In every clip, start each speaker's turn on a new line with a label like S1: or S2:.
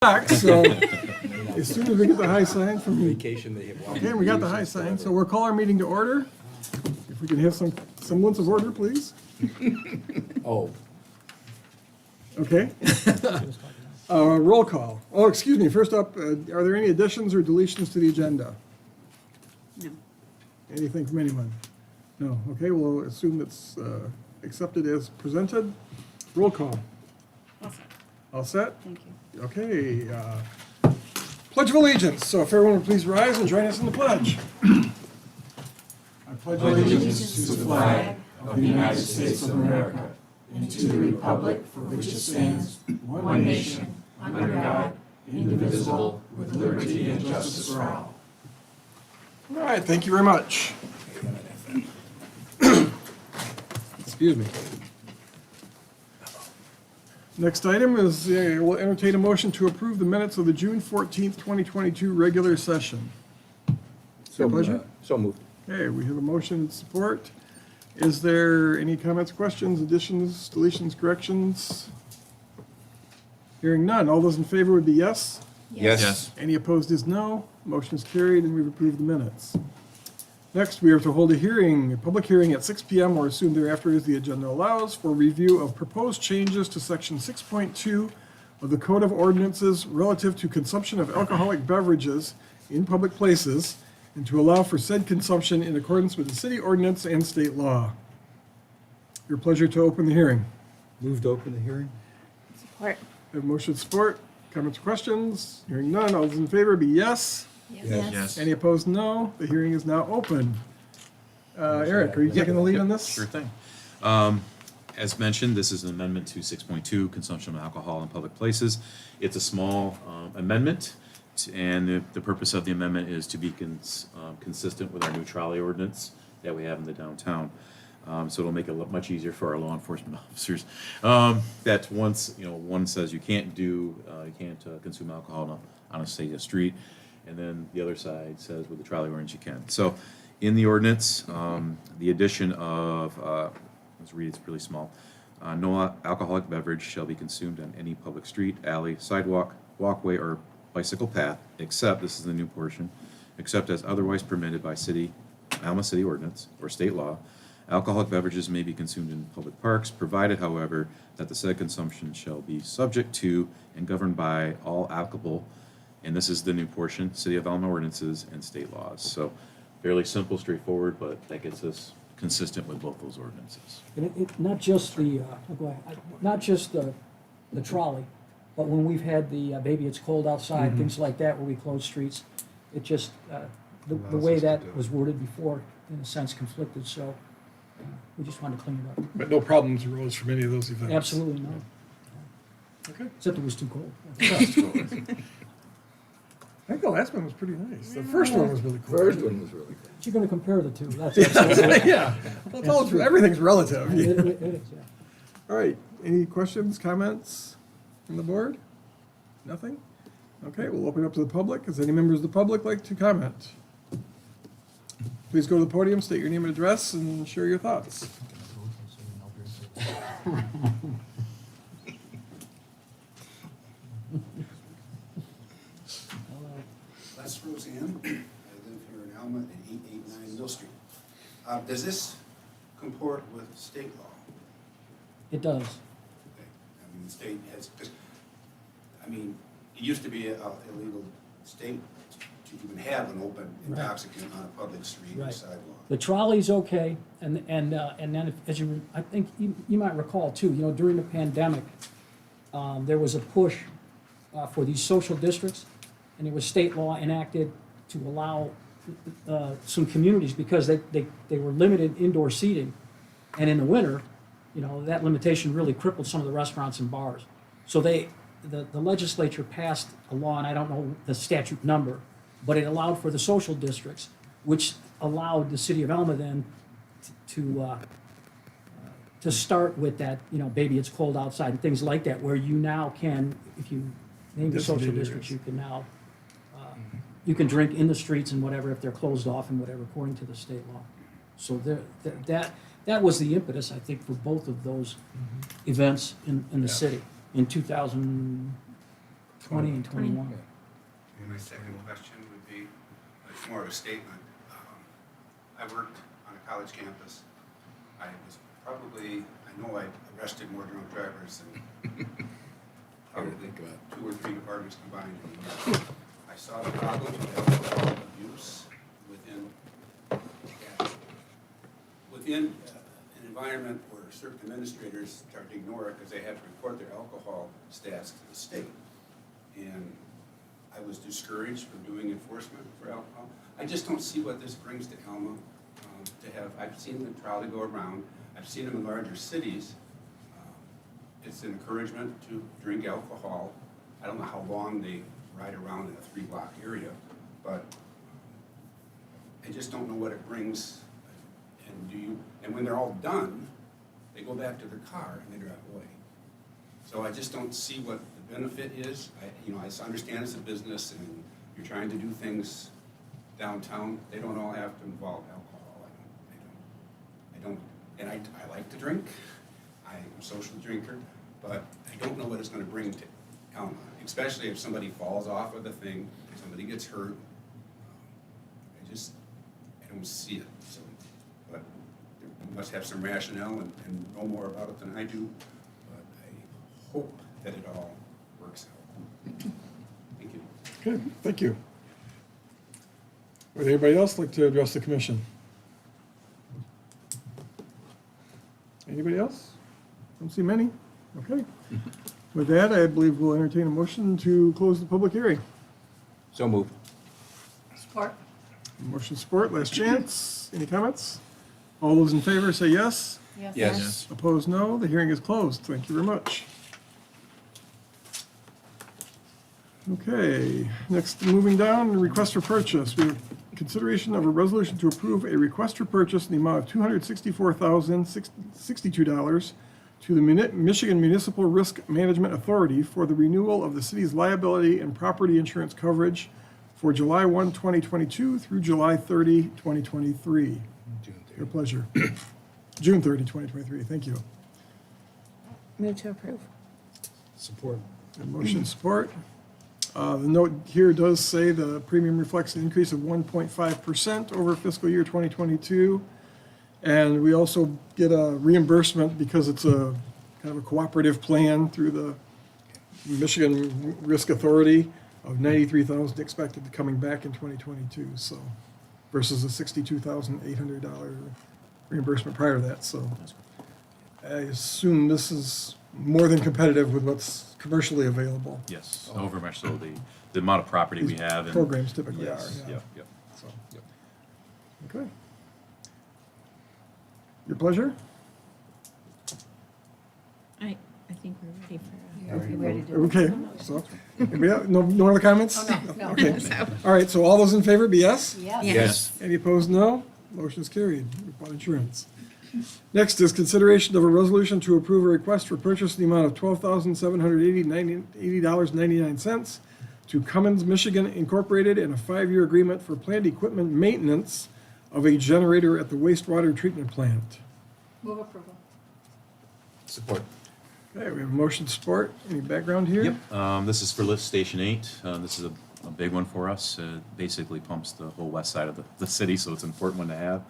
S1: back, so as soon as we get the high sign from you.
S2: Vacation they have.
S1: Okay, we got the high sign, so we'll call our meeting to order. If we can have some semblance of order, please.
S2: Oh,
S1: Okay. Roll call. Oh, excuse me, first up, are there any additions or deletions to the agenda?
S3: No.
S1: Anything from anyone? No, okay, we'll assume it's accepted as presented. Roll call.
S3: All set.
S1: All set?
S3: Thank you.
S1: Okay. Pledge of Allegiance. So if everyone would please rise and join us in the pledge. I pledge allegiance to the flag of the United States of America and to the republic for which it stands, one nation, under God, indivisible, with liberty and justice for all. All right, thank you very much. Excuse me. Next item is, we'll entertain a motion to approve the minutes of the June 14th, 2022 regular session. Your pleasure.
S2: so moved.
S1: Okay, we have a motion and support. Is there any comments, questions, additions, deletions, corrections? Hearing none. All those in favor would be yes.
S2: Yes.
S1: Any opposed is no. Motion is carried and we've approved the minutes. Next, we are to hold a public hearing at 6 PM or soon thereafter as the agenda allows for review of proposed changes to section 6.2 of the Code of Ordinances relative to consumption of alcoholic beverages in public places and to allow for said consumption in accordance with the city ordinance and state law. Your pleasure to open the hearing.
S2: Move to open the hearing?
S3: Support.
S1: Have motion support. Comments or questions? Hearing none. All those in favor be yes.
S2: Yes.
S1: Any opposed, no. The hearing is now open. Eric, are you taking the lead on this?
S4: Sure thing. As mentioned, this is an amendment to 6.2, consumption of alcohol in public places. It's a small amendment, and the purpose of the amendment is to be consistent with our new trolley ordinance that we have in the downtown. So it'll make it much easier for our law enforcement officers. That once, one says you can't consume alcohol on a say a street, and then the other side says with the trolley ordinance you can. So in the ordinance, the addition of, let's read, it's really small. No alcoholic beverage shall be consumed on any public street, alley, sidewalk, walkway, or bicycle path, except, this is the new portion, except as otherwise permitted by Alma City Ordinance or state law. Alcoholic beverages may be consumed in public parks, provided, however, that the said consumption shall be subject to and governed by all applicable, and this is the new portion, City of Alma ordinances and state laws. So fairly simple, straightforward, but that gets us consistent with both those ordinances.
S5: And it, not just the, not just the trolley, but when we've had the Baby It's Cold Outside, things like that, where we close streets, it just, the way that was worded before, in a sense, conflicted, so we just wanted to clean it up.
S1: But no problems arose from any of those events?
S5: Absolutely no,
S1: Okay.
S5: except it was too cold.
S1: I think the last one was pretty nice. The first one was really cool.
S2: First one was really good.
S5: You're gonna compare the two, that's absolutely.
S1: Yeah, well, it's all true. Everything's relative.
S5: It is, yeah.
S1: All right, any questions, comments from the board? Nothing? Okay, we'll open up to the public. Does any members of the public like to comment? Please go to the podium, state your name and address, and share your thoughts.
S6: Les Roseanne, I live here in Alma at 889 Mill Street. Does this comport with state law?
S5: It does.
S6: Okay. I mean, the state has, it used to be a illegal state to even have an open
S5: Right.
S6: intoxicant on a public street or
S5: Right.
S6: sidewalk.
S5: The trolley's okay, and then as you, I think you might recall too, during the pandemic, there was a push for these social districts, and it was state law enacted to allow some communities, because they were limited indoor seating, and in the winter, that limitation really crippled some of the restaurants and bars. So the legislature passed a law, and I don't know the statute number, but it allowed for the social districts, which allowed the city of Alma then to start with that, Baby It's Cold Outside and things like that, where you now can, if you name the social
S1: Designated
S5: districts,
S1: areas.
S5: you can now, you can drink in the streets and whatever, if they're closed off and whatever, according to the state law. So that was the impetus, I think, for both of those events in the city in 2000, 20 and 21.
S6: And my second question would be, it's more of a statement. I worked on a college campus. I was probably, I know I arrested more drunk drivers than probably 2 or 3 departments combined. I saw the problem with alcohol abuse within an environment where certain administrators start to ignore it because they have to report their alcohol stats to the state. And I was discouraged from doing enforcement for alcohol. I just don't see what this brings to Alma. I've seen the trial to go around. I've seen them in larger cities. It's an encouragement to drink alcohol. I don't know how long they ride around in a 3-block area, but I just don't know what it brings. And when they're all done, they go back to their car and they drive away. So I just don't see what the benefit is. I understand it's a business and you're trying to do things downtown. They don't all have to involve alcohol. And I like to drink. I'm a social drinker, but I don't know what it's going to bring to Alma, especially if somebody falls off of the thing, if somebody gets hurt. I don't see it. So, but you must have some rationale and know more about it than I do. But I hope that it all works out. Thank you.
S1: Okay, thank you. Would anybody else like to address the commission? Anybody else? Don't see many? Okay. With that, I believe we'll entertain a motion to close the public hearing.
S2: So moved.
S3: Support.
S1: Motion support, last chance. Any comments? All those in favor say yes.
S2: Yes.
S1: Opposed, no. The hearing is closed. Thank you very much. Okay, next, moving down, request for purchase. We have consideration of a resolution to approve a request for purchase in the amount of $264,062 to the Michigan Municipal Risk Management Authority for the renewal of the city's liability and property insurance coverage for July 1, 2022 through July 30, 2023. Your pleasure. June 30, 2023. Thank you.
S3: Move to approve.
S2: Support.
S1: Motion support. The note here does say the premium reflects an increase of 1.5% over fiscal year 2022. And we also get a reimbursement because it's a kind of a cooperative plan through the Michigan Risk Authority of $93,000 expected coming back in 2022. So versus a $62,800 reimbursement prior to that. So I assume this is more than competitive with what's commercially available.
S4: Yes, over much so the amount of property we
S1: These
S4: have. And
S1: programs typically
S4: yes,
S1: are, yeah.
S4: Yep.
S1: So,
S4: Yep.
S1: okay. Your pleasure?
S3: I think we're ready for.
S1: Okay, so, anybody else? No other comments?
S3: No.
S1: Okay.
S3: So-
S1: All right, so all those in favor, be yes?
S2: Yes.
S1: Any opposed, no? Motion is carried. Upon insurance. Next is consideration of a resolution to approve a request for purchase in the amount of $12,780.99 to Cummins, Michigan Incorporated and a 5-year agreement for planned equipment maintenance of a generator at the wastewater treatment plant.
S3: Move approval.
S2: Support.
S1: Okay, we have motion support. Any background here?
S4: Yep, this is for Lift Station 8. This is a big one for us. It basically pumps the whole west side of the city, so it's an important one to have.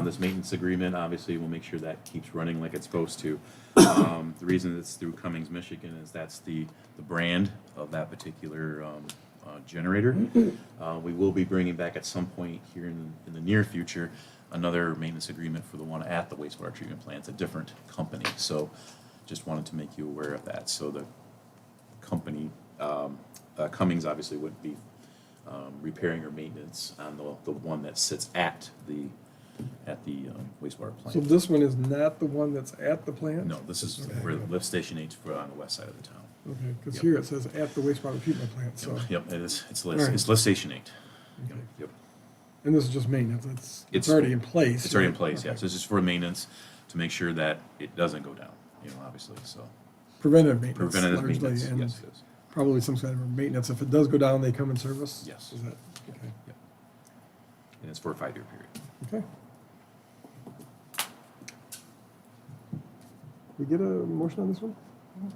S4: This maintenance agreement, obviously, will make sure that keeps running like it's supposed to. The reason it's through Cummings, Michigan is that's the brand of that particular generator. We will be bringing back at some point here in the near future another maintenance agreement for the one at the wastewater treatment plant. It's a different company, so just wanted to make you aware of that. So the company, Cummings obviously would be repairing or maintenance on the one that sits at the wastewater
S1: So
S4: plant.
S1: this one is not the one that's at the plant?
S4: No, this is
S1: Okay.
S4: where Lift Station 8 is on the west side of the town.
S1: Okay, because
S4: Yep.
S1: here it says at the wastewater treatment plant, so.
S4: Yep, it is. It's
S1: All right.
S4: Lift Station 8.
S1: Okay.
S4: Yep.
S1: And this is just maintenance, it's
S4: It's-
S1: already in place.
S4: It's already in
S1: right?
S4: place,
S1: Okay.
S4: yes. This is for maintenance to make sure that it doesn't go down, obviously, so.
S1: Preventative maintenance
S4: Preventative
S1: largely,
S4: maintenance,
S1: and
S4: yes, yes.
S1: probably some kind of maintenance. If it does go down, they come in service?
S4: Yes.
S1: Is that, okay,
S4: And it's for a 5-year period.
S1: okay. We get a motion on this one?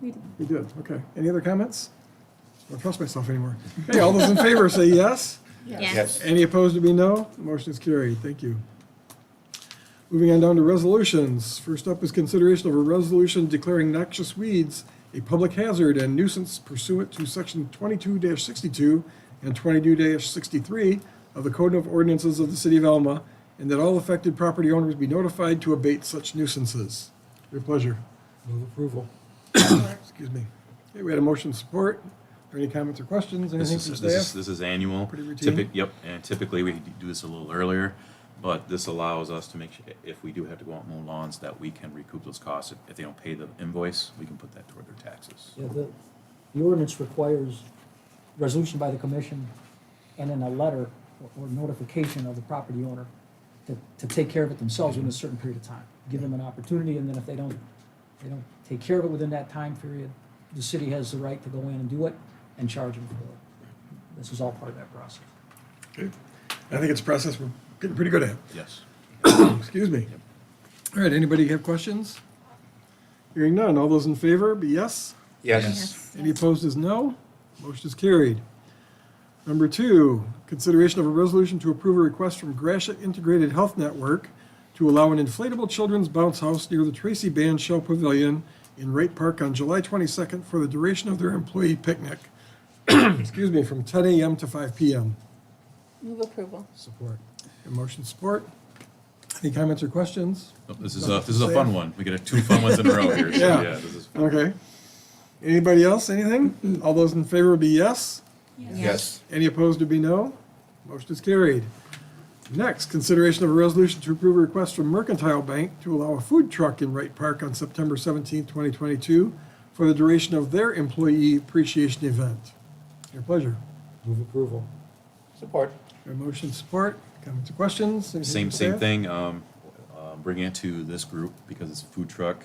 S3: We did.
S1: We did, okay. Any other comments? don't trust myself anymore. Okay, all those in favor say yes.
S3: Yes.
S1: Any opposed to be no? The motion is carried. Thank you. Moving on down to resolutions. First up is consideration of a resolution declaring noxious weeds a public hazard and nuisance pursuant to section 22-62 and 22-63 of the Code of Ordinances of the City of Alma, and that all affected property owners be notified to abate such nuisances. Your pleasure.
S2: Move approval.
S1: Excuse me. Okay, we had a motion support. Are there any comments or questions?
S4: This
S1: Anything from
S4: is,
S1: staff?
S4: this is annual.
S1: Pretty routine?
S4: Yep, and typically we do this a little earlier, but this allows us to make sure, if we do have to go out and mow lawns, that we can recoup those costs. If they don't pay the invoice, we can put that toward their taxes.
S5: Yeah, the ordinance requires resolution by the commission and then a letter or notification of the property owner to take care of it themselves within a certain period of time. Give them an opportunity, and then if they don't take care of it within that time period, the city has the right to go in and do it and charge them for it. This is all part of that process.
S1: Okay. I think it's a process we're getting pretty good at.
S4: Yes.
S1: Excuse me. All right, anybody have questions? Hearing none, all those in favor, be yes.
S2: Yes.
S1: Any opposed is no. Motion is carried. Number 2, consideration of a resolution to approve a request from Gratiot Integrated Health Network to allow an inflatable children's bounce house near the Tracy Band Shell Pavilion in Wright Park on July 22nd for the duration of their employee picnic. Excuse me, from 10 a.m. to 5 p.m.
S3: Move approval.
S2: Support.
S1: A motion support. Any comments or questions?
S4: Oh, this is a fun one. We get 2 fun ones in a row here. So
S1: Yeah.
S4: yeah, this is fun.
S1: Okay. Anybody else, anything? All those in favor would be yes.
S2: Yes.
S1: Any opposed would be no. Motion is carried. Next, consideration of a resolution to approve a request from Mercantile Bank to allow a food truck in Wright Park on September 17, 2022 for the duration of their employee appreciation event. Your pleasure.
S2: Move approval. Support.
S1: Your motion support. Comments or questions? Anything
S4: Same
S1: from
S4: same
S1: staff?
S4: thing. Bringing it to this group because it's a food truck.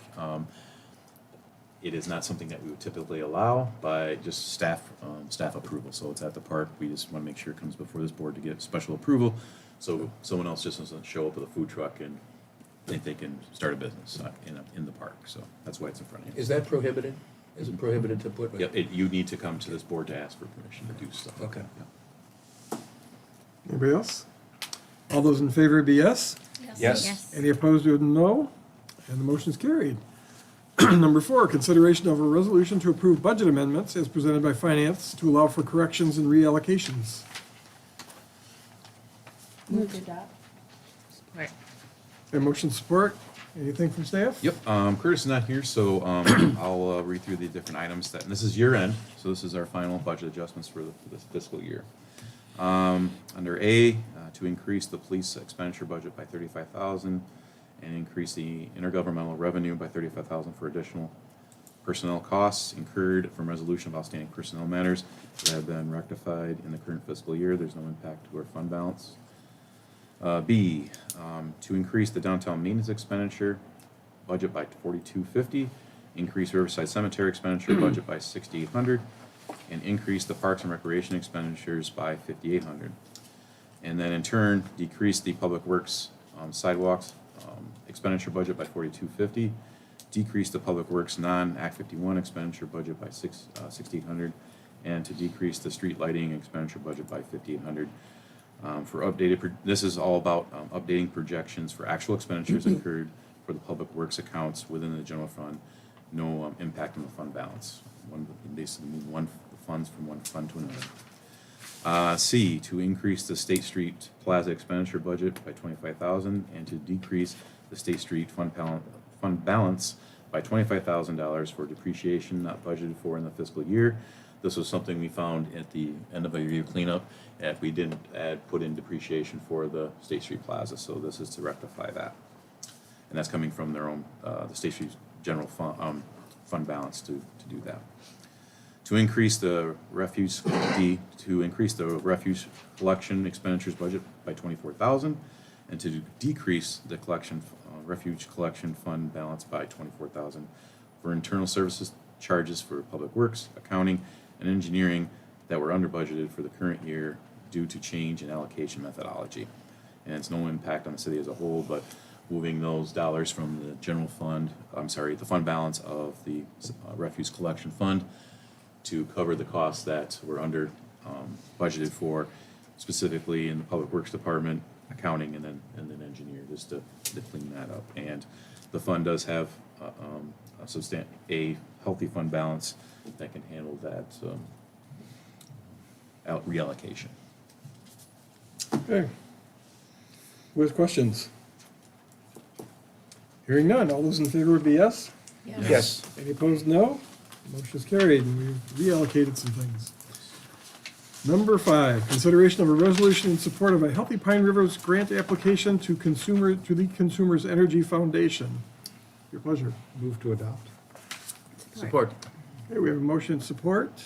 S4: It is not something that we would typically allow by just staff approval. So it's at the park. We just want to make sure it comes before this board to get special approval. So someone else just doesn't show up with a food truck and think they can start a business in the park. So that's why it's in front of you.
S2: Is that prohibited? Is it prohibited to put?
S4: Yep, you need to come to this board to ask for permission to do stuff.
S2: Okay.
S4: Yep.
S1: Anybody else? All those in favor be yes.
S2: Yes.
S1: Any opposed would no. And the motion is carried. Number 4, consideration of a resolution to approve budget amendments as presented by Finance to allow for corrections and reallocations.
S3: Move to adopt. Support.
S1: A motion support. Anything from staff?
S4: Yep, Curtis is not here, so I'll read through the different items and this is year end, so this is our final budget adjustments for this fiscal year. Under A, to increase the police expenditure budget by $35,000 and increase the intergovernmental revenue by $35,000 for additional personnel costs incurred from resolution of outstanding personnel matters that have been rectified in the current fiscal year. There's no impact to our fund balance. B, to increase the downtown maintenance expenditure budget by $4,250, increase Riverside Cemetery expenditure budget by $6,800, and increase the Parks and Recreation expenditures by $5,800. And then in turn, decrease the Public Works sidewalks expenditure budget by $4,250, decrease the Public Works non-Act 51 expenditure budget by $6,800, and to decrease the street lighting expenditure budget by $5,800. For updated, this is all about updating projections for actual expenditures incurred for the Public Works accounts within the general fund. No impact on the fund balance. Basically move funds from one fund to another. C, to increase the State Street Plaza expenditure budget by $25,000 and to decrease the State Street fund balance by $25,000 for depreciation not budgeted for in the fiscal year. This was something we found at the end of a review cleanup, and we didn't put in depreciation for the State Street Plaza, so this is to rectify that. And that's coming from their own, the State Street general fund balance to do that. To increase the refuse, to increase the refuse collection expenditures budget by $24,000, and to decrease the refuge collection fund balance by $24,000 for internal services charges for Public Works, accounting, and engineering that were under budgeted for the current year due to change in allocation methodology. And it's no impact on the city as a whole, but moving those dollars from the general fund, the fund balance of the refuse collection fund to cover the costs that were under budgeted for, specifically in the Public Works Department, accounting, and then engineer, just to clean that up. And the fund does have a healthy fund balance that can handle that reallocation.
S1: Okay. Who has questions? Hearing none, all those in favor would be yes?
S2: Yes.
S1: Any opposed, no? Motion is carried, and we've reallocated some things. Number 5, consideration of a resolution in support of a Healthy Pine Rivers grant application to the Consumers Energy Foundation. Your pleasure.
S2: Move to adopt. Support.
S1: Okay, we have a motion support.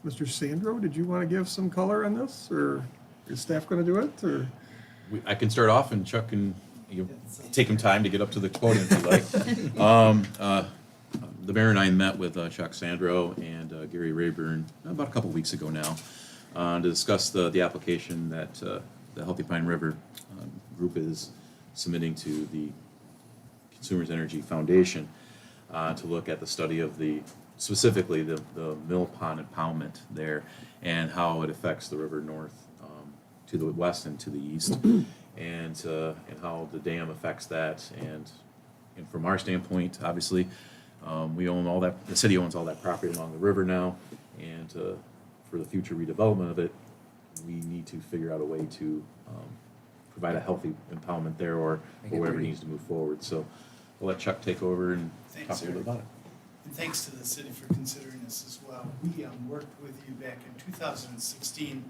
S1: Mr. Sandro, did you want to give some color on this, or is staff going to do it, or?
S4: I can start off, and Chuck can take him time to get up to the podium if you like. The mayor and I met with Chuck Sandro and Gary Rayburn about a couple weeks ago now to discuss the application that the Healthy Pine River group is submitting to the Consumers Energy Foundation to look at the study of specifically the mill pond impoundment there and how it affects the river north to the west and to the east, and how the dam affects that. And from our standpoint, obviously, we own all that. The city owns all that property along the river now, and for the future redevelopment of it, we need to figure out a way to provide a healthy impoundment there, or whatever needs to move forward. So I'll let Chuck take over and
S7: Thanks,
S4: talk a little bit about it.
S7: And thanks to the city for considering this as well. We worked with you back in 2016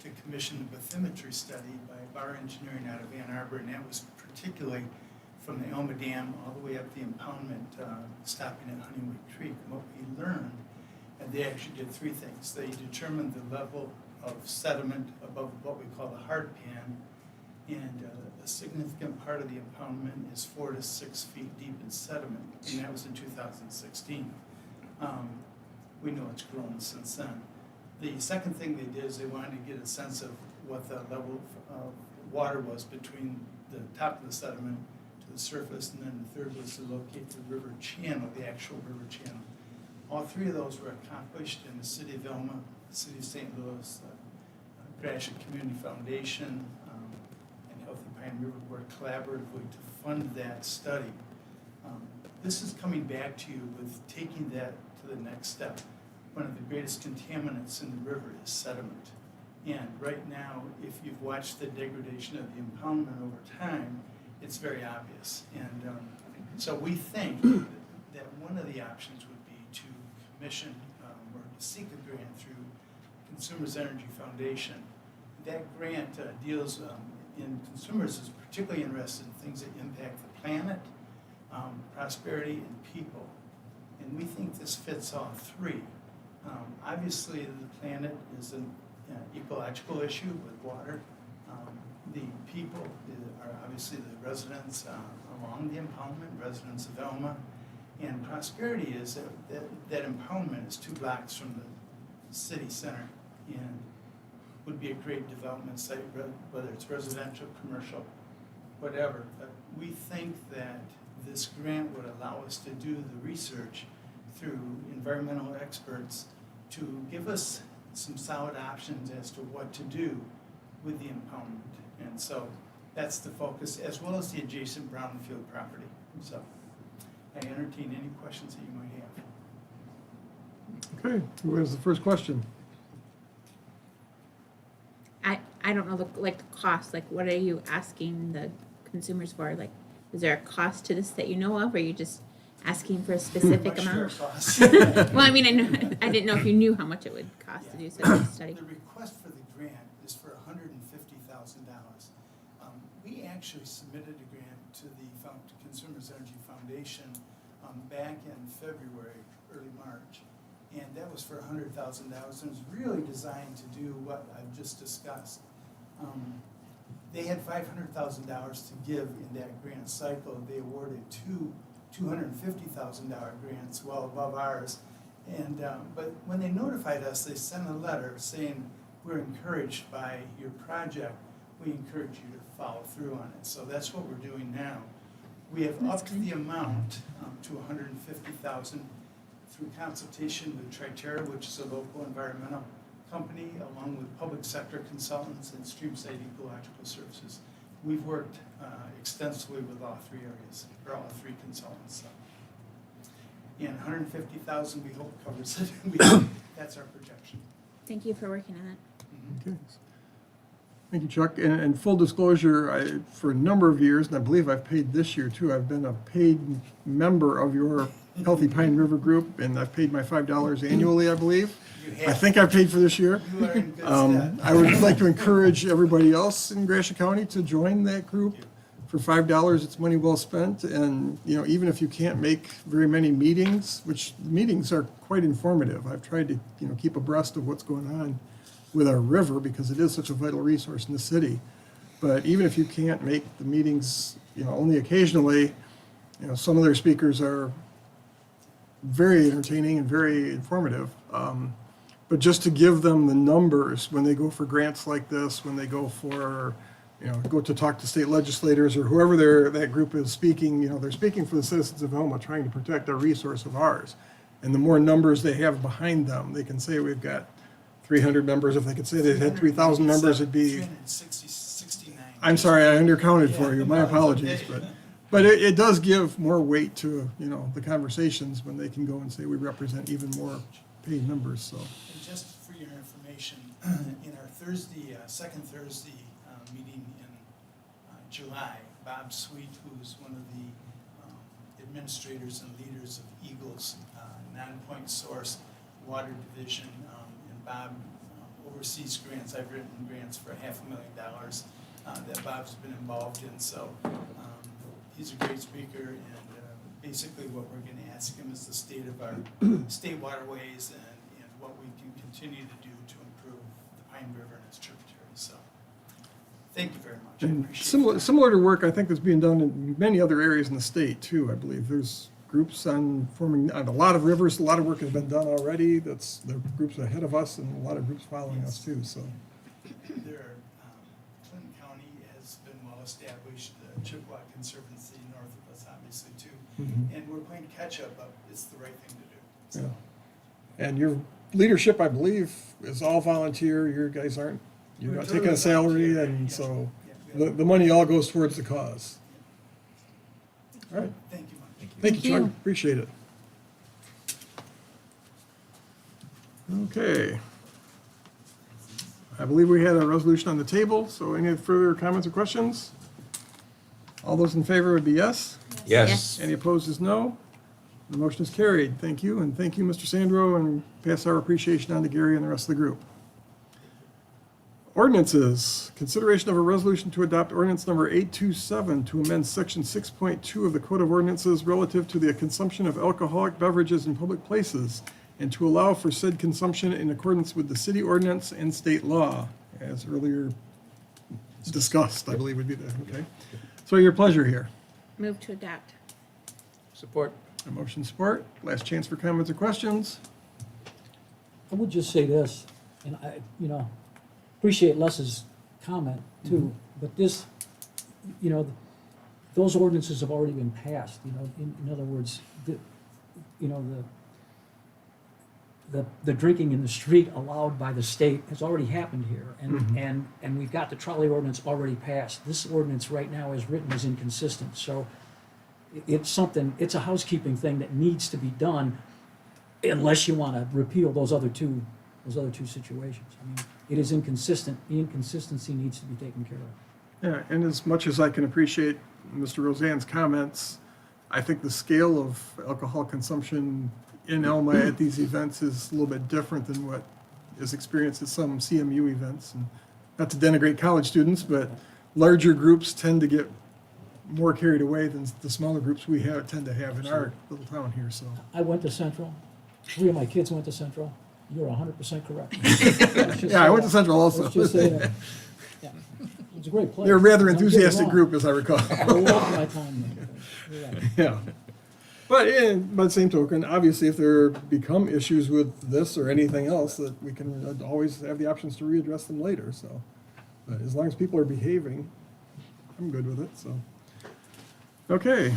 S7: to commission the bathymetry study by Bar Engineering out of Ann Arbor, and that was particularly from the Elma Dam all the way up the impoundment, stopping at Honeywood Creek. And what we learned, and they actually did 3 things. They determined the level of sediment above what we call the hard pan, and a significant part of the impoundment is 4 to 6 feet deep in sediment, and that was in 2016. We know it's grown since then. The second thing they did is they wanted to get a sense of what the level of water was between the top of the sediment to the surface, and then the third was to locate the river channel, the actual river channel. All 3 of those were accomplished in the city of Elma, the city of St. Louis, Gratiot Community Foundation, and Healthy Pine River worked collaboratively to fund that study. This is coming back to you with taking that to the next step. One of the greatest contaminants in the river is sediment. And right now, if you've watched the degradation of the impoundment over time, it's very obvious. And so we think that one of the options would be to commission or to seek a grant through Consumers Energy Foundation. That grant deals in consumers is particularly interested in things that impact the planet, prosperity, and people. And we think this fits all 3. Obviously, the planet is an ecological issue with water. The people are obviously the residents along the impoundment, residents of Elma. And prosperity is that impoundment is 2 blocks from the city center and would be a great development site, whether it's residential, commercial, whatever. But we think that this grant would allow us to do the research through environmental experts to give us some solid options as to what to do with the impoundment. And so that's the focus, as well as the adjacent brownfield property. So I entertain any questions that you might have.
S1: Okay, who has the first question?
S3: I don't know the cost, what are you asking the consumers for? Is there a cost to this that you know of, or are you just asking for a specific
S7: Much fair
S3: amount?
S7: cost.
S3: Well, I mean, I didn't know if you knew how much it would cost to do such a study.
S7: The request for the grant is for $150,000. We actually submitted a grant to the Consumers Energy Foundation back in February, early March, and that was for $100,000. And it was really designed to do what I've just discussed. They had $500,000 to give in that grant cycle. They awarded 2 $250,000 grants, well above ours. And but when they notified us, they sent a letter saying, we're encouraged by your project. We encourage you to follow through on it. So that's what we're doing now. We have upped the amount to $150,000 through consultation with Triterra, which is a local environmental company, along with public sector consultants and Streamside Ecological Services. We've worked extensively with all three areas, or all three consultants. And 150,000 we hope covers it. That's our projection.
S3: Thank you for working on it.
S1: Okay. Thank you, Chuck. And full disclosure, for a number of years, and I believe I've paid this year too, I've been a paid member of your Healthy Pine River Group, and I've paid my $5 annually, I believe.
S7: You
S1: I
S7: have,
S1: think I paid for this year.
S7: you are in good stead.
S1: I would like to encourage everybody else in Gratiot County to join that group. For $5, it's money well spent, and, you know, even if you can't make very many meetings, which meetings are quite informative. I've tried to, you know, keep abreast of what's going on with our river because it is such a vital resource in the city. But even if you can't make the meetings, you know, only occasionally, you know, some of their speakers are very entertaining and very informative. But just to give them the numbers when they go for grants like this, when they go for, you know, go to talk to state legislators or whoever that group is speaking, you know, they're speaking for the citizens of Elma, trying to protect a resource of ours. And the more numbers they have behind them, they can say we've got 300 members. If they could say they had 3,000 members, it'd be,
S7: 369.
S1: I'm sorry, I undercounted for you,
S7: Yeah,
S1: my
S7: no, it's
S1: apologies,
S7: okay.
S1: but it does give more weight to, you know, the conversations when they can go and say we represent even more paid members, so.
S7: And just for your information, in our Thursday, second Thursday meeting in July, Bob Sweet, who's one of the administrators and leaders of Eagle's non-point source water division, and Bob oversees grants. I've written grants for $500,000 that Bob's been involved in, so he's a great speaker, and basically what we're going to ask him is the state of our state waterways and what we can continue to do to improve the Pine River and its tributaries. So, thank you very much. I
S1: And
S7: appreciate it.
S1: similar to work I think that's being done in many other areas in the state too, I believe. There's groups on forming, on a lot of rivers, a lot of work has been done already. There are groups ahead of us and a lot of groups following us too, so.
S7: There are, Clinton County has been well established, the Chippewa Conservancy north of us obviously too,
S1: Mhm.
S7: and we're playing catch up, but it's the right thing to do.
S1: Yeah. And your leadership, I believe, is all volunteer. Your guys aren't, you're
S7: We're
S1: not taking
S7: totally
S1: a salary,
S7: volunteer,
S1: and
S7: yeah.
S1: so
S7: Yeah,
S1: the money all goes towards the cause. All right.
S7: Thank you, Mike.
S1: Thank you, Chuck.
S3: you.
S1: Appreciate it. Okay. I believe we had a resolution on the table, so any further comments or questions? All those in favor would be yes.
S2: Yes.
S1: Any opposed is no. The motion is carried. Thank you, and thank you, Mr. Sandro, and pass our appreciation on to Gary and the rest of the group. Ordinances, consideration of a resolution to adopt ordinance number 827 to amend section 6.2 of the Code of Ordinances relative to the consumption of alcoholic beverages in public places and to allow for said consumption in accordance with the city ordinance and state law, as earlier discussed, I believe would be the, okay. So your pleasure here.
S3: Move to adopt.
S2: Support.
S1: A motion support. Last chance for comments or questions.
S5: I would just say this, and I, you know, appreciate Les's comment too, but this, you know, those ordinances have already been passed, you know, in other words, you know, the drinking in the street allowed by the state has already happened here, and we've got the trolley ordinance already passed. This ordinance right now as written is inconsistent, so it's something, it's a housekeeping thing that needs to be done unless you want to repeal those other two situations. I mean, it is inconsistent, the inconsistency needs to be taken care of.
S1: Yeah, and as much as I can appreciate Mr. Roseanne's comments, I think the scale of alcohol consumption in Elma at these events is a little bit different than what is experienced at some CMU events. And not to denigrate college students, but larger groups tend to get more carried away than the smaller groups we tend to have in our little town here, so.
S5: I went to Central, 3 of my kids went to Central, you're 100% correct.
S1: Yeah, I went to Central also.
S5: Let's just say that. Yeah. It's a great place.
S1: They're a rather
S5: Don't get me
S1: enthusiastic
S5: wrong.
S1: group, as I recall.
S5: I love my time there. You're right.
S1: Yeah. But by the same token, obviously, if there become issues with this or anything else, that we can always have the options to readdress them later, so. But as long as people are behaving, I'm good with it, so. Okay.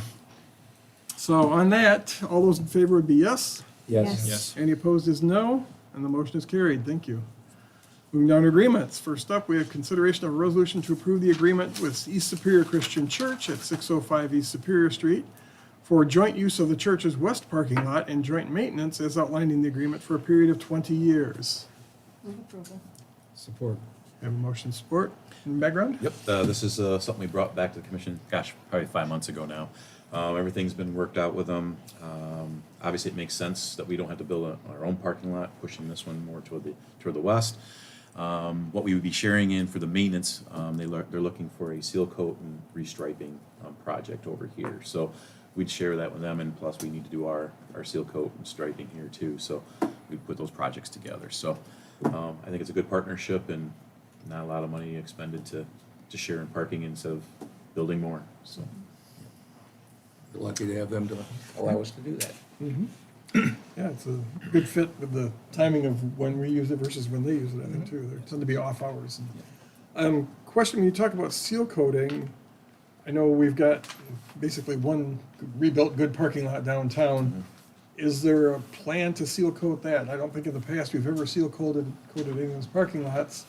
S1: So on that, all those in favor would be yes.
S3: Yes.
S2: Yes.
S1: Any opposed is no, and the motion is carried. Thank you. Moving down to agreements. First up, we have consideration of a resolution to approve the agreement with East Superior Christian Church at 605 East Superior Street for joint use of the church's west parking lot and joint maintenance as outlined in the agreement for a period of 20 years.
S3: Move approval.
S2: Support.
S1: Have a motion support in the background?
S4: Yep, this is something we brought back to the commission, gosh, probably 5 months ago now. Everything's been worked out with them. Obviously, it makes sense that we don't have to build our own parking lot, pushing this one more toward the west. What we would be sharing in for the maintenance, they're looking for a seal coat and restriping project over here. So we'd share that with them, and plus we need to do our seal coat and striping here too. So we'd put those projects together. So I think it's a good partnership and not a lot of money expended to share in parking instead of building more, so.
S2: We're lucky to have them to allow us to do that.
S1: Yeah, it's a good fit with the timing of when we use it versus when they use it, I think, too. There tend to be off hours. Question, when you talk about seal coating, I know we've got basically one rebuilt good parking lot downtown. Is there a plan to seal coat that? I don't think in the past we've ever seal coated any of those parking lots.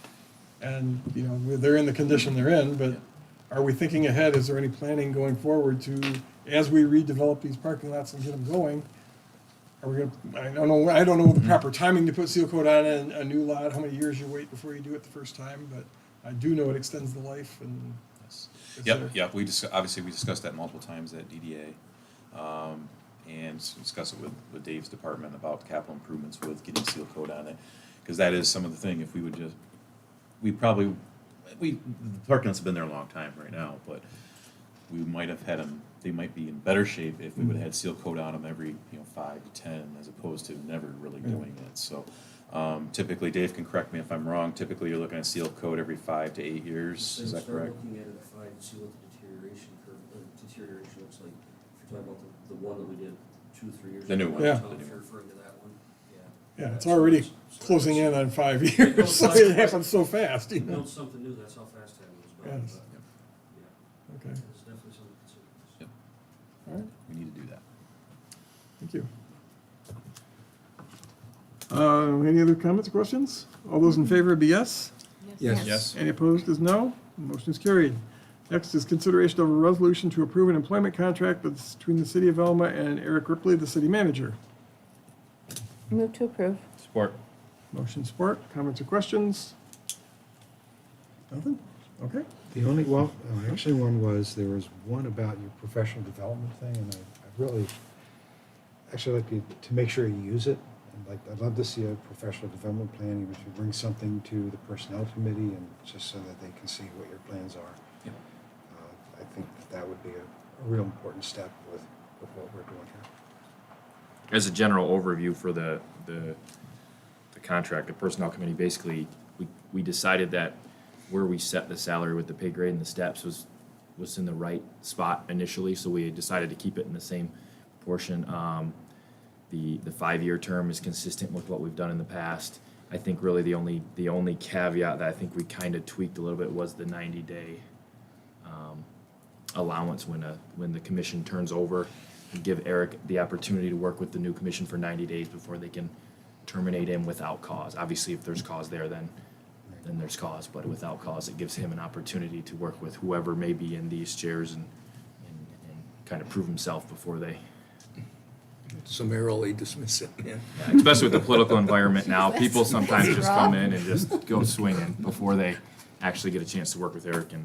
S1: And, you know, they're in the condition they're in, but are we thinking ahead? Is there any planning going forward to, as we redevelop these parking lots and get them going? Are we gonna, I don't know the proper timing to put seal coat on a new lot, how many years you wait before you do it the first time, but I do know it extends the life and.
S4: Yep, obviously we discussed that multiple times at DDA. And discuss it with Dave's department about capital improvements with getting seal coat on it. Because that is some of the thing, if we would just, the parking lots have been there a long time right now, but we might have had them, they might be in better shape if we would have had seal coat on them every, 5 to 10, as opposed to never really doing it. So typically, Dave can correct me if I'm wrong, typically you're looking at seal coat every 5 to 8 years, is that correct?
S8: Looking at it, if I see what the deterioration curve, deterioration looks like, if you're talking about the one that we did 2 or 3 years ago.
S4: The new one.
S1: Yeah.
S8: If you're referring to that one, yeah.
S1: Yeah, it's already closing in on 5 years, so it happens so fast,
S8: You build something new, that's how fast time goes by.
S1: Yes.
S8: but, Yeah,
S1: Okay,
S8: it's definitely something to consider.
S4: Yep.
S1: all right,
S4: We need to do that.
S1: thank you. Any other comments or questions? All those in favor be yes?
S2: Yes.
S1: Any opposed is no. Motion is carried. Next is consideration of a resolution to approve an employment contract between the City of Alma and Eric Ripley, the city manager.
S3: Move to approve.
S2: Support.
S1: Motion support, comments or questions? Nothing? Okay.
S9: The only, well, actually one was, there was one about your professional development thing, and I really, actually like to make sure you use it. And I'd love to see a professional development plan, even if you bring something to the personnel committee, and just so that they can see what your plans are.
S4: Yep.
S9: I think that would be a real important step with what we're doing here.
S10: As a general overview for the contract, the personnel committee, basically, we decided that where we set the salary with the pay grade and the steps was in the right spot initially, so we decided to keep it in the same portion. The 5-year term is consistent with what we've done in the past. I think really the only caveat that I think we kind of tweaked a little bit was the 90-day allowance when the commission turns over, and give Eric the opportunity to work with the new commission for 90 days before they can terminate him without cause. Obviously, if there's cause there, then there's cause, but without cause, it gives him an opportunity to work with whoever may be in these chairs and kind of prove himself before they,
S2: Summarily dismiss it, yeah.
S10: especially with the political environment now, people sometimes just come in and just go swinging before they actually get a chance to work with Eric and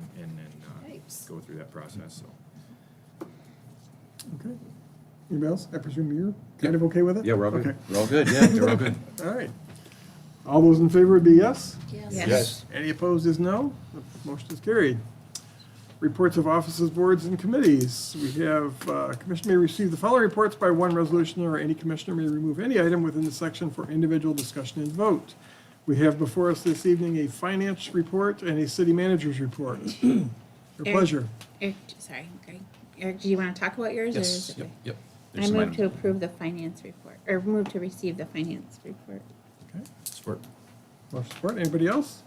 S10: go through that process, so.
S1: Okay. Anybody else? I presume you're kind of okay with it?
S4: Yeah, we're all good.
S1: Okay.
S4: We're all good, yeah, we're all good.
S1: All right. All those in favor would be yes?
S3: Yes.
S1: Any opposed is no. The motion is carried. Reports of offices, boards, and committees. We have, commission may receive the following reports by one resolution, or any commissioner may remove any item within the section for individual discussion and vote. We have before us this evening a finance report and a city manager's report. Your pleasure.
S3: Eric, sorry, Greg. Eric, do you want to talk about yours? Or is
S4: Yes,
S3: it
S4: yep, yep.
S3: I
S4: There's some
S3: move
S4: items.
S3: to approve the finance report, or move to receive the finance report.
S1: Okay.
S4: Support.
S1: Motion support. Anybody else?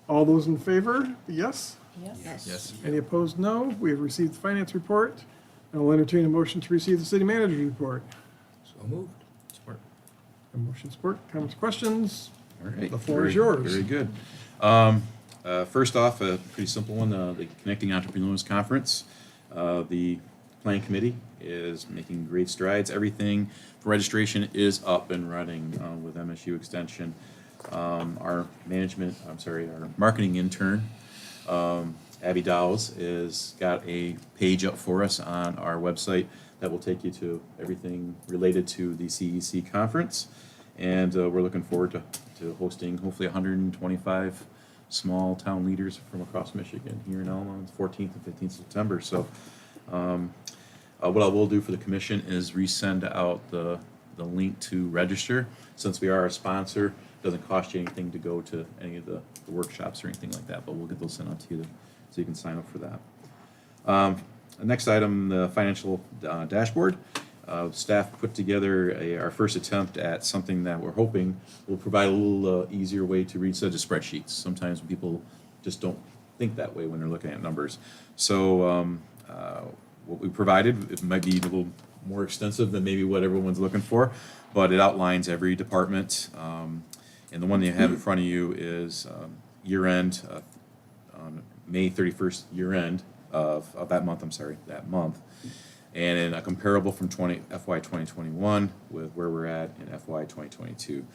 S1: All those in favor, be yes?
S4: Yes.
S1: Any opposed, no. We have received the finance report. I will entertain a motion to receive the city manager's report.
S2: So moved.
S4: Support.
S1: Motion support, comments, questions?
S4: All right.
S1: The floor is
S4: very-
S1: yours.
S4: Very good. First off, a pretty simple one, the Connecting Entrepreneurs Conference. The planning committee is making great strides. Everything for registration is up and running with MSU Extension. Our marketing intern, Abby Dowles, is got a page up for us on our website that will take you to everything related to the CEC conference. And we're looking forward to hosting hopefully 125 small town leaders from across Michigan here in Elma on the 14th and 15th September. So what I will do for the commission is resend out the link to register. Since we are a sponsor, it doesn't cost you anything to go to any of the workshops or anything like that, but we'll get those sent out to you so you can sign up for that. The next item, the financial dashboard. Staff put together our first attempt at something that we're hoping will provide a little easier way to read such as spreadsheets. Sometimes people just don't think that way when they're looking at numbers. So what we provided, it might be a little more extensive than maybe what everyone's looking for, but it outlines every department. And the one that you have in front of you is year-end, on May 31st year-end of that month, that month. And in a comparable from FY 2021 with where we're at in FY 2022.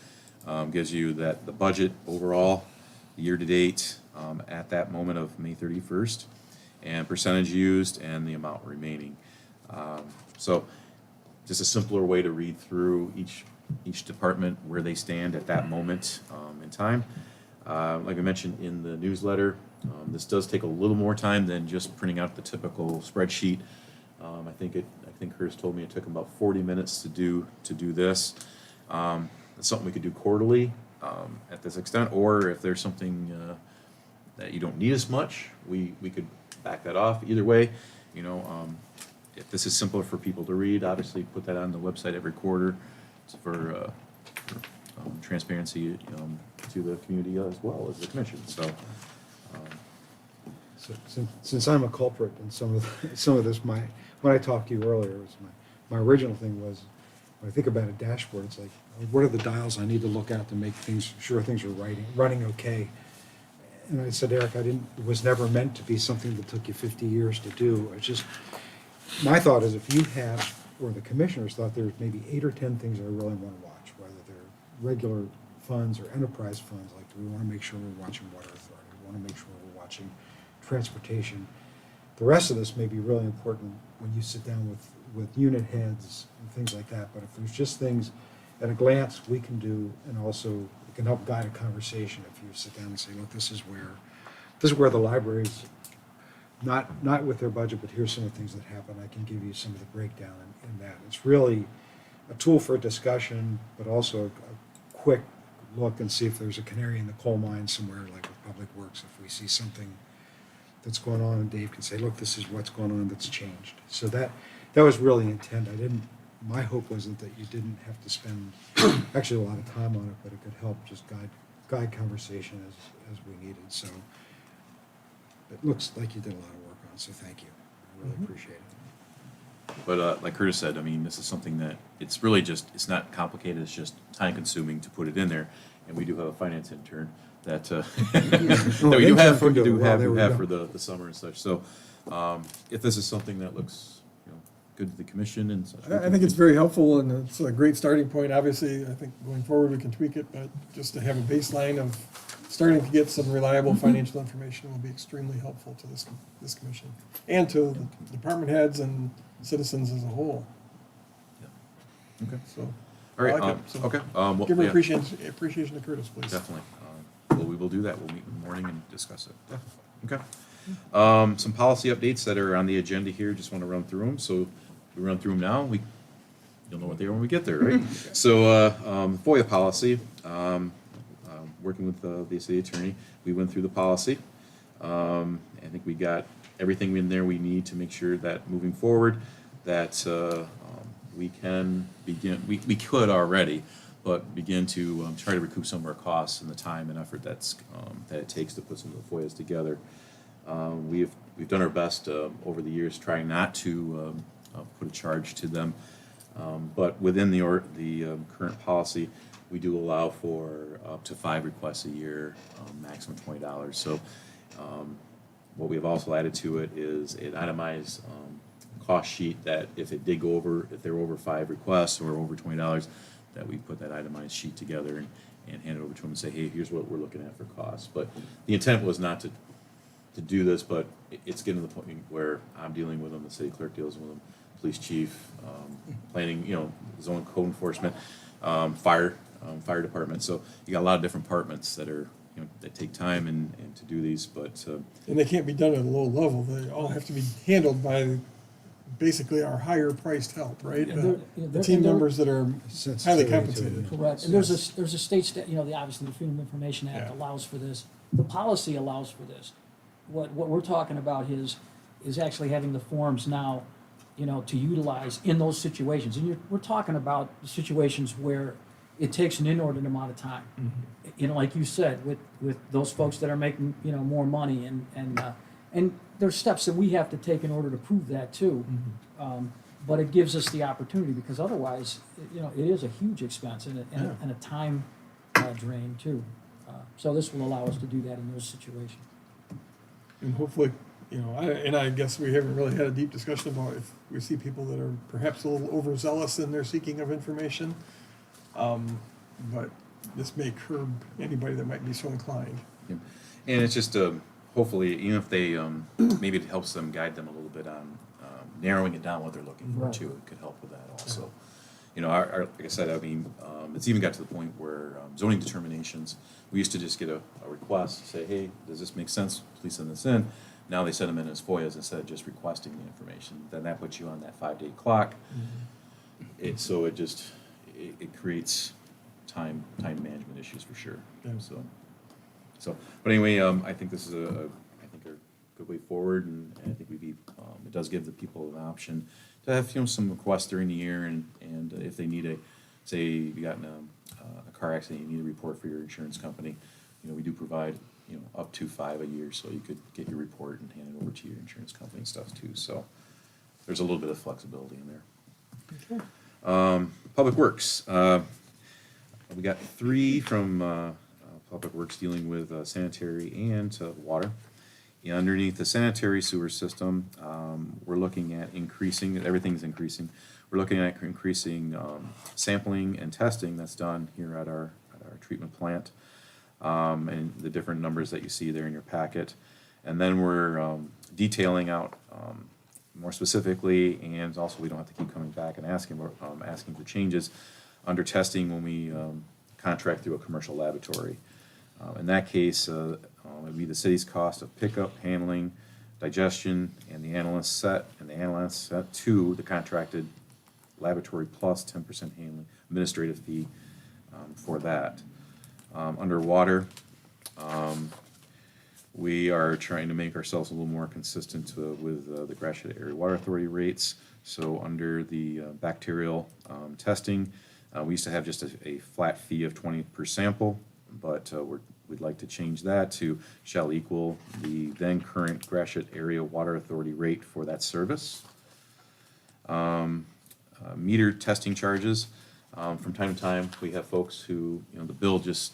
S4: Gives you that the budget overall, year-to-date, at that moment of May 31st, and percentage used and the amount remaining. So just a simpler way to read through each department where they stand at that moment in time. Like I mentioned in the newsletter, this does take a little more time than just printing out the typical spreadsheet. I think Curtis told me it took him about 40 minutes to do this. It's something we could do quarterly at this extent, or if there's something that you don't need as much, we could back that off. Either way, if this is simpler for people to read, obviously put that on the website every quarter for transparency to the community as well as the commission. So.
S9: So since I'm a culprit in some of this, when I talked to you earlier, my original thing was, when I think about a dashboard, it's like, what are the dials I need to look at to make sure things are running okay? And I said, Eric, it was never meant to be something that took you 50 years to do. It's just, my thought is if you have, or the commissioners thought there's maybe 8 or 10 things I really want to watch, whether they're regular funds or enterprise funds, like do we want to make sure we're watching water authority, we want to make sure we're watching transportation. The rest of this may be really important when you sit down with unit heads and things like that, but if there's just things at a glance we can do, and also it can help guide a conversation if you sit down and say, look, this is where the library's not with their budget, but here's some of the things that happen. I can give you some of the breakdown in that. It's really a tool for a discussion, but also a quick look and see if there's a canary in the coal mine somewhere, like with Public Works, if we see something that's going on, and Dave can say, look, this is what's going on that's changed. So that was really intent. My hope wasn't that you didn't have to spend actually a lot of time on it, but it could help just guide conversation as we needed. So it looks like you did a lot of work on it, so thank you. I really appreciate it.
S4: But like Curtis said, I mean, this is something that it's really it's not complicated, it's just time consuming to put it in there. And we do have a finance intern that, that we do have for the summer and such. So if this is something that looks good to the commission and such.
S1: I think it's very helpful, and it's a great starting point. Obviously, I think going forward we can tweak it, but just to have a baseline of starting to get some reliable financial information will be extremely helpful to this commission and to the department heads and citizens as a whole.
S4: Yeah. Okay.
S1: So,
S4: All right.
S1: I like it. So
S4: okay.
S1: give her
S4: yeah,
S1: appreciation to Curtis, please.
S4: definitely. Well, we will do that. We'll meet in the morning and discuss it. Definitely. Okay. Some policy updates that are on the agenda here. Just want to run through them. So we run through them now. You'll know what they are when we get there, right? So FOIA policy. Working with the city attorney, we went through the policy. I think we got everything in there we need to make sure that moving forward that we can begin. We could already, but begin to try to recoup some of our costs and the time and effort that it takes to put some of the FOIAs together. We've done our best over the years trying not to put a charge to them. But within the current policy, we do allow for up to 5 requests a year, maximum $20. So what we've also added to it is an itemized cost sheet that if it did go over, if there were over 5 requests or over $20, that we put that itemized sheet together and hand it over to them and say, hey, here's what we're looking at for costs. But the intent was not to do this, but it's getting to the point where I'm dealing with them, the city clerk deals with them, police chief, planning, zone code enforcement, fire department. So you got a lot of different departments that are, that take time and to do these, but,
S1: And they can't be done at a low level. They all have to be handled by basically our higher priced help, right? The team members that are highly
S9: Sensitivity to it.
S1: compensated.
S5: Correct, and there's a state, obviously the Freedom of Information Act
S1: Yeah.
S5: allows for this, the policy allows for this. What we're talking about is actually having the forms now, to utilize in those situations. And we're talking about situations where it takes an inordinate amount of time. Like you said, with those folks that are making, more money and there's steps that we have to take in order to prove that too. But it gives us the opportunity because otherwise, it is a huge expense and a time drain too. So this will allow us to do that in those situations.
S1: And hopefully, I guess we haven't really had a deep discussion about if we see people that are perhaps a little overzealous in their seeking of information. But this may curb anybody that might be so inclined.
S4: and it's just, hopefully, even if they, maybe it helps them, guide them a little bit on narrowing it down what they're looking for
S5: Right.
S4: too. It could help with that also. Our, like I said, it's even got to the point where zoning determinations, we used to just get a request, say, hey, does this make sense? Please send this in. Now they send them in as FOIAs instead of just requesting the information. Then that puts you on that 5-day clock. So it creates time management issues for sure.
S1: Yeah.
S4: But anyway, I think this is a good way forward, and I think it does give the people an option to have some requests during the year, and if they need say you got in a car accident, you need a report for your insurance company. We do provide up to 5 a year, so you could get your report and hand it over to your insurance company and stuff too. So there's a little bit of flexibility in there. Public Works. We got 3 from Public Works dealing with sanitary and water. Underneath the sanitary sewer system, we're looking at increasing, everything's increasing. We're looking at increasing sampling and testing that's done here at our treatment plant, and the different numbers that you see there in your packet. And then we're detailing out more specifically, and also we don't have to keep coming back and asking for changes under testing when we contract through a commercial laboratory. In that case, it would be the city's cost of pickup, handling, digestion, and the analyst set to the contracted laboratory plus 10% handling administrative fee for that. Underwater, we are trying to make ourselves a little more consistent with the Gratiot Area Water Authority rates. So under the bacterial testing, we used to have just a flat fee of $20 per sample, but we'd like to change that to shall equal the then current Gratiot Area Water Authority rate for that service. Meter testing charges. From time to time, we have folks who, the bill just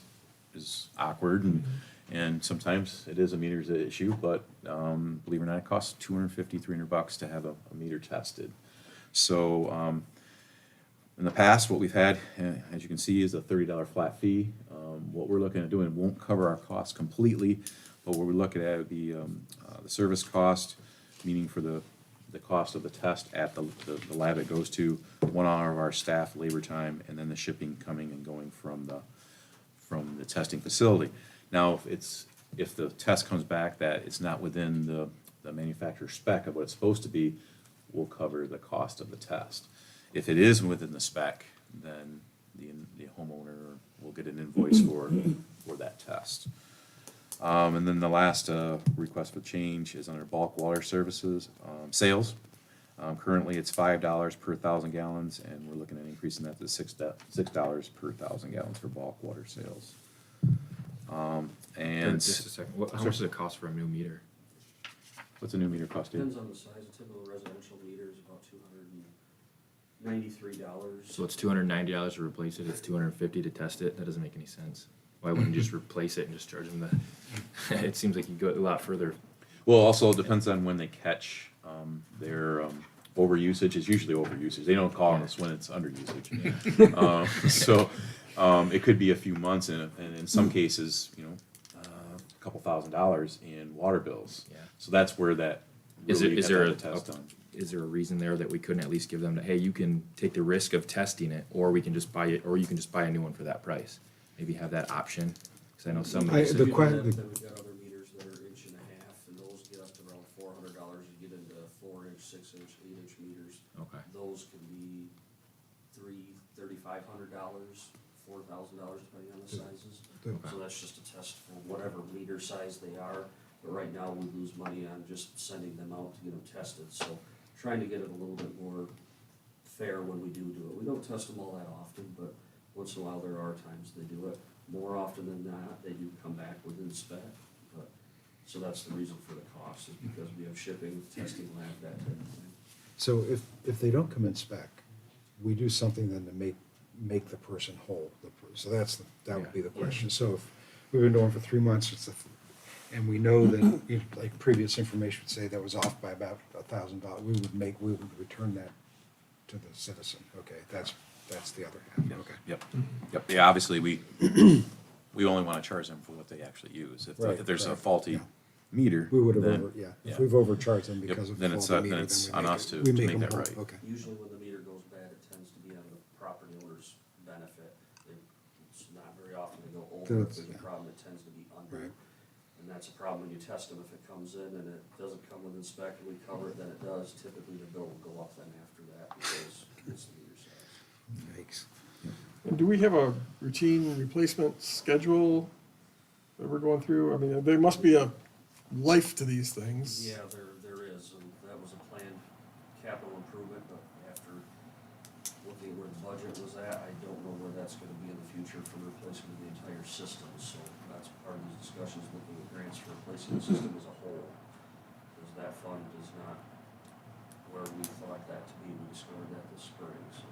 S4: is awkward, and sometimes it is a meter's issue, but believe it or not, it costs $250, $300 to have a meter tested. So in the past, what we've had, as you can see, is a $30 flat fee. What we're looking at doing won't cover our costs completely, but what we're looking at would be the service cost, meaning for the cost of the test at the lab it goes to, 1 hour of our staff labor time, and then the shipping coming and going from the testing facility. Now, if the test comes back that it's not within the manufacturer's spec of what it's supposed to be, we'll cover the cost of the test. If it is within the spec, then the homeowner will get an invoice for that test. And then the last request for change is under bulk water services sales. Currently, it's $5 per 1,000 gallons, and we're looking at increasing that to $6 per 1,000 gallons for bulk water sales. And
S10: Just a second, how much does it cost for a new meter?
S4: what's a new meter cost, Dave?
S8: Depends on the size, a typical residential meter is about $93.
S10: So it's $290 to replace it, it's $250 to test it, that doesn't make any sense. Why wouldn't you just replace it and just charge them the, it seems like you go a lot further.
S4: Well, also it depends on when they catch, their, overusage. It's usually overusage. They don't call us when it's underusage. So, it could be a few months and in some cases, you know, a couple $1,000s in water bills.
S10: Yeah.
S4: So that's where that
S10: Is
S4: really
S10: it, is
S4: you
S10: there
S4: have to have the test done.
S10: is there a reason there that we couldn't at least give them, hey, you can take the risk of testing it, or we can just buy it, or you can just buy a new one for that price? Maybe have that option, because I know some.
S9: I- the que-
S8: Then we've got other meters that are 1.5 inches, and those get up to around $400. You get into 4-inch, 6-inch, 8-inch meters.
S10: Okay.
S8: Those can be $3,500, $4,000, depending on the sizes.
S9: Okay.
S8: So that's just a test for whatever meter size they are. But right now, we lose money on just sending them out to get them tested. So trying to get it a little bit more fair when we do it. We don't test them all that often, but once in a while, there are times they do it. More often than not, they do come back within spec. But, so that's the reason for the cost, is because we have shipping, testing lab, that type of thing.
S9: So if they don't come in spec, we do something then to make the person whole. So that would be the question. So if we've been doing it for 3 months, and we know that, you know, like previous information would say that was off by about $1,000, we would return that to the citizen. Okay, that's the other half. Okay.
S4: Yep, yep. Yeah, obviously, we only want to charge them for what they actually use.
S9: Right,
S4: If there's a
S9: right,
S4: faulty
S9: yeah.
S4: meter,
S9: We would have
S4: then,
S9: if we've overcharged them
S4: Yep,
S9: because of
S4: then
S9: the
S4: it's,
S9: faulty
S4: then
S9: meter,
S4: it's
S9: then we
S4: on
S9: make
S4: us
S9: it-
S4: to
S9: we
S4: make
S9: them
S4: that
S9: whole.
S4: right.
S9: Okay.
S8: Usually when the meter goes bad, it tends to be on the property owner's benefit. It's not very often they go over. If
S9: That's-
S8: there's a
S9: yeah.
S8: problem, it tends to be under.
S9: Right.
S8: And that's a problem when you test them. If it comes in and it doesn't come within spec and we cover it, then it does. Typically, the bill will go up then after that because it's the meter size.
S9: Yikes.
S1: And do we have a routine replacement schedule that we're going through? I mean, there must be a life to these things.
S8: Yeah, there is, and that was a planned capital improvement, but after looking at where the budget was at, I don't know where that's gonna be in the future for replacement of the entire system, so that's part of these discussions, looking at grants for replacing the system as a whole. Because that fund is not where we thought that to be, we discovered that this spring, so.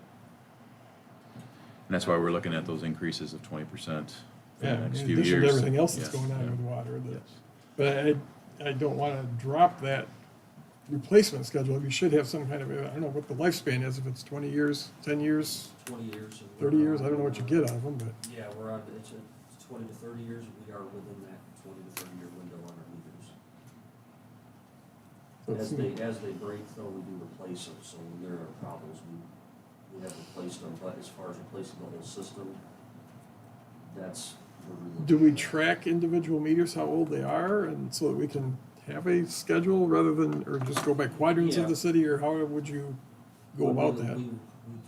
S4: And that's why we're looking at those increases of 20% for
S1: Yeah,
S4: the next
S1: in
S4: few
S1: addition to
S4: years.
S1: everything else that's
S4: Yes,
S1: going on
S4: yeah.
S1: with water.
S4: Yes.
S1: But I don't want to drop that replacement schedule. We should have some kind of, I don't know what the lifespan is, if it's 20 years, 10 years,
S8: 20 years. and
S1: 30
S8: we're
S1: years, I don't know what you get out of them, but.
S8: Yeah, we're on, it's 20 to 30 years, we are within that 20 to 30 year window on our meters.
S1: so it's-
S8: As they break though, we do replace them, so when there are problems, we have replaced them, but as far as replacing the whole system, that's where we're looking
S1: Do we
S8: at.
S1: track individual meters, how old they are, and so that we can have a schedule rather than, or just go by quadrants of
S8: Yeah.
S1: the city, or how would you go about that?
S8: We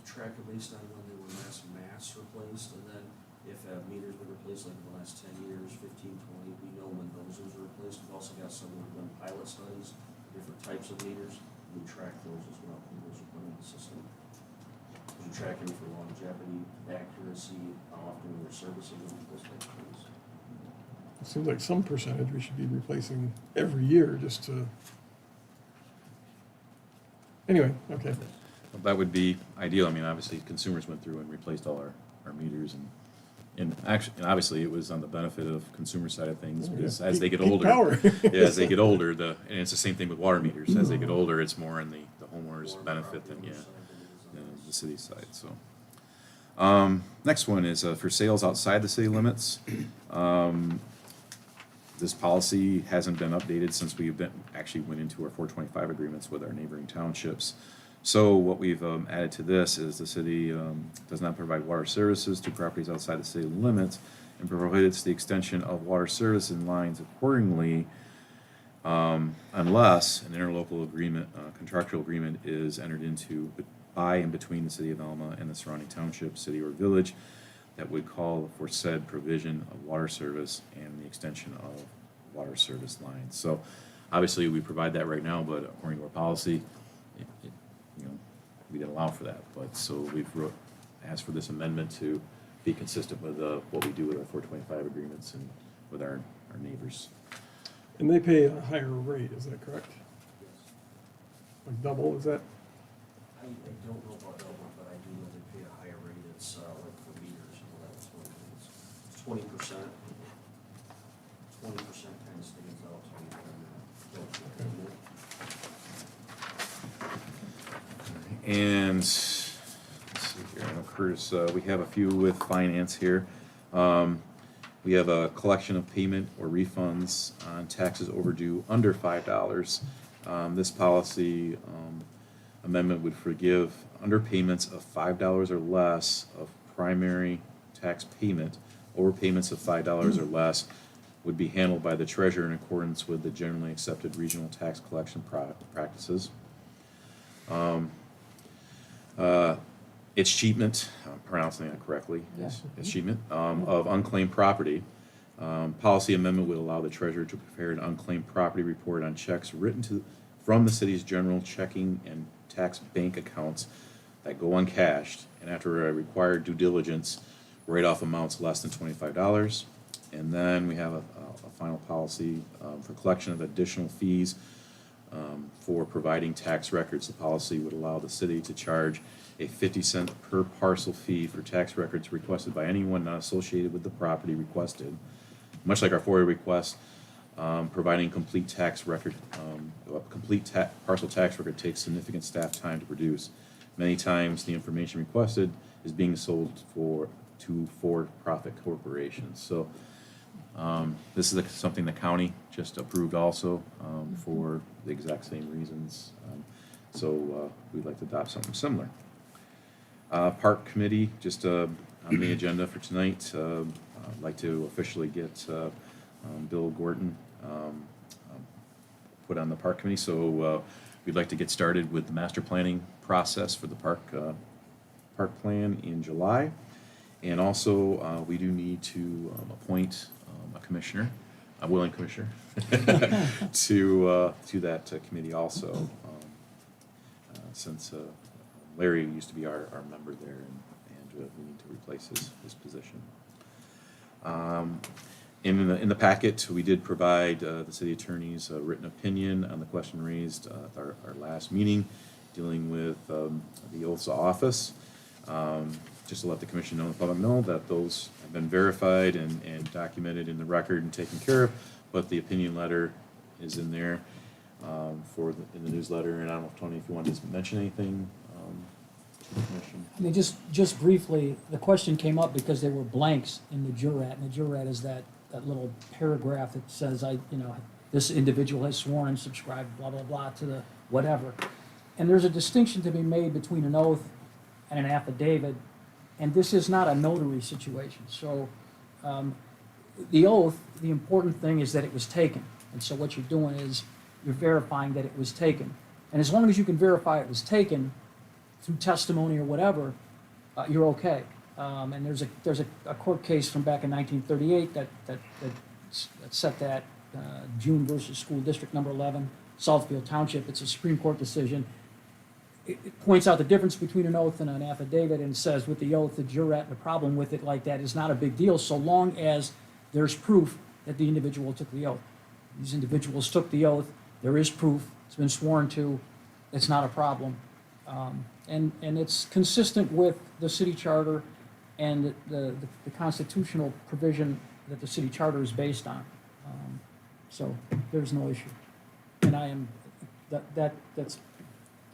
S8: track it based on when they were mass replaced, and then if a meter's been replaced like in the last 10 years, 15, 20, we know when those was replaced. We've also got some who've done pilot studies, different types of meters, we track those as well, when those are put in the system. We're tracking for longevity, accuracy, how often we're servicing them, those types of things.
S1: It seems like some percentage we should be replacing every year, just to. Anyway, okay.
S4: That would be ideal. I mean, obviously, consumers went through and replaced all our meters and actually, and obviously, it was on the benefit of consumer side of things,
S1: Oh,
S4: because
S1: yeah.
S4: as they get
S1: Peak
S4: older.
S1: power.
S4: Yeah, as they get older, and it's the same thing with water meters. As they get older, it's more in the homeowner's
S8: More on
S4: benefit
S8: property
S4: than,
S8: owner
S4: yeah,
S8: side than it is on
S4: than
S8: us.
S4: the city side, so. Next one is for sales outside the city limits. This policy hasn't been updated since actually went into our 425 agreements with our neighboring townships. So what we've added to this is the city does not provide water services to properties outside the city limits and prohibits the extension of water service and lines accordingly unless an interlocal agreement, contractual agreement is entered into by and between the city of Alma and the surrounding township, city, or village that would call for said provision of water service and the extension of water service lines. So obviously, we provide that right now, but according to our policy, we didn't allow for that. But so we've asked for this amendment to be consistent with what we do with our 425 agreements and with our neighbors.
S1: And they pay a higher rate, is that correct?
S8: Yes.
S1: Like double, is that?
S8: I I don't know about Elmwood, but I do know they pay a higher rate, it's, like for meters, you know, that's what it is. It's 20%. 20% kind of stands out to me, but
S4: And, let's see here, I know Curtis, we have a few with finance here. We have a collection of payment or refunds on taxes overdue under $5. This policy amendment would forgive underpayments of $5 or less of primary tax payment. Overpayments of $5 or less would be handled by the treasurer in accordance with the generally accepted regional tax collection practices. Achievement, I'm pronouncing that correctly, yes, achievement, of unclaimed property. Policy amendment would allow the treasurer to prepare an unclaimed property report on checks written from the city's general checking and tax bank accounts that go uncashed, and after a required due diligence, write off amounts less than $25. And then we have a final policy for collection of additional fees for providing tax records. The policy would allow the city to charge a 50-cent per parcel fee for tax records requested by anyone not associated with the property requested. Much like our FOIA request, providing complete tax record, parcel tax record takes significant staff time to produce. Many times, the information requested is being sold to for-profit corporations. So this is something the county just approved also for the exact same reasons. So we'd like to adopt something similar. Park Committee, just on the agenda for tonight, I'd like to officially get Bill Gorton put on the Park Committee. So we'd like to get started with the master planning process for the park plan in July. And also, we do need to appoint a commissioner, a willing commissioner, to that committee also, since Larry used to be our member there, and we need to replace his position. In the packet, we did provide the city attorney's written opinion on the question raised at our last meeting, dealing with the oaths of office. Just to let the commission know, the public know, that those have been verified and documented in the record and taken care of, but the opinion letter is in there in the newsletter. And I don't know, Tony, if you wanted to mention anything to the commission.
S5: I mean, just briefly, the question came up because there were blanks in the jurat, and the jurat is that little paragraph that says, this individual has sworn and subscribed, blah, blah, blah, to the whatever. And there's a distinction to be made between an oath and an affidavit, and this is not a notary situation. So the oath, the important thing is that it was taken. And so what you're doing is you're verifying that it was taken. And as long as you can verify it was taken through testimony or whatever, you're okay. And there's a court case from back in 1938 that set that, June versus School District Number 11, Southfield Township. It's a Supreme Court decision. It points out the difference between an oath and an affidavit, and says with the oath, the jurat, the problem with it like that is not a big deal so long as there's proof that the individual took the oath. These individuals took the oath, there is proof, it's been sworn to, it's not a problem. And it's consistent with the city charter and the constitutional provision that the city charter is based on. So there's no issue. And I am,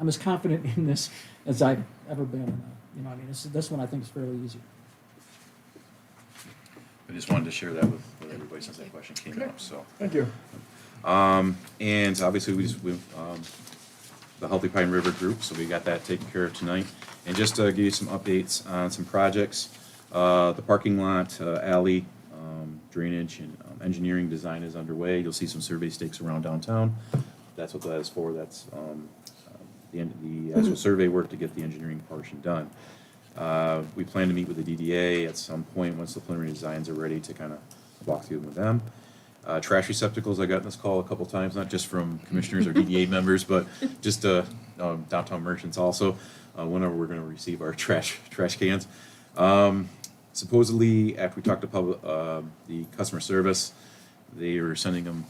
S5: I'm as confident in this as I've ever been. This one I think is fairly easy.
S4: I just wanted to share that with everybody since that question came up, so.
S1: Thank you.
S4: And obviously, we the Healthy Pine River Group, so we got that taken care of tonight. And just to give you some updates on some projects, the parking lot, alley, drainage, and engineering design is underway. You'll see some survey stakes around downtown. That's what that is for. That's the actual survey work to get the engineering portion done. We plan to meet with the DDA at some point once the preliminary designs are ready to kind of walk through them with them. Trash receptacles, I got in this call a couple times, not just from commissioners or DDA members, but just downtown merchants also, whenever we're going to receive our trash cans. Supposedly, after we talked to the customer service, they were sending them,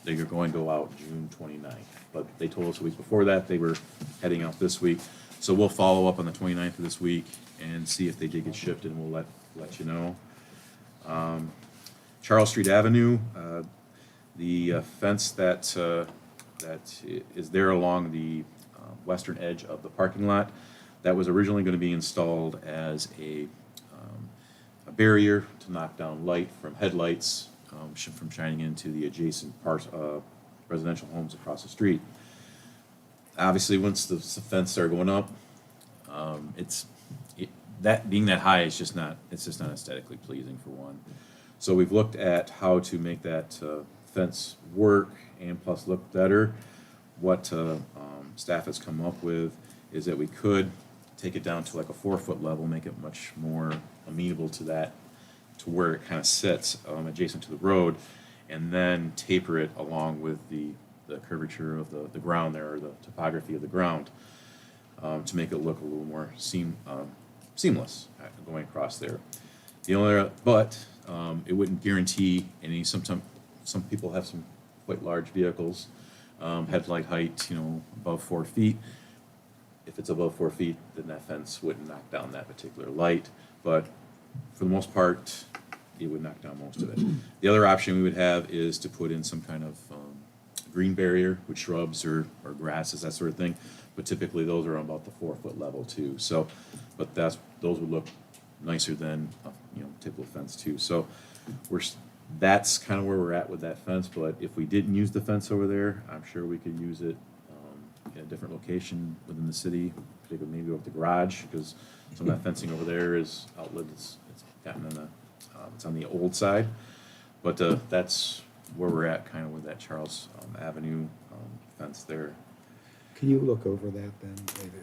S4: they were going to go out June 29th. But they told us a week before that they were heading out this week. So we'll follow up on the 29th of this week and see if they did get shipped, and we'll let you know. Charles Street Avenue, the fence that is there along the western edge of the parking lot, that was originally going to be installed as a barrier to knock down light from headlights from shining into the adjacent residential homes across the street. Obviously, once the fence started going up, that being that high is just not aesthetically pleasing for one. So we've looked at how to make that fence work and plus look better. What staff has come up with is that we could take it down to like a 4-foot level, make it much more amenable to that, to where it kind of sits adjacent to the road, and then taper it along with the curvature of the ground there, or the topography of the ground, to make it look a little more seamless going across there. The only, but it wouldn't guarantee any. Some people have some quite large vehicles, headlight height, above 4 feet. If it's above 4 feet, then that fence wouldn't knock down that particular light. But for the most part, it would knock down most of it. The other option we would have is to put in some kind of green barrier with shrubs or grasses, that sort of thing. But typically those are on about the 4-foot level too. So, but those would look nicer than typical fence too. So that's kind of where we're at with that fence. But if we didn't use the fence over there, I'm sure we could use it in a different location within the city, particularly maybe over the garage, because some of that fencing over there is outlived. It's gotten in it's on the old side. But that's where we're at, kind of with that Charles Avenue fence there.
S9: Can you look over that then?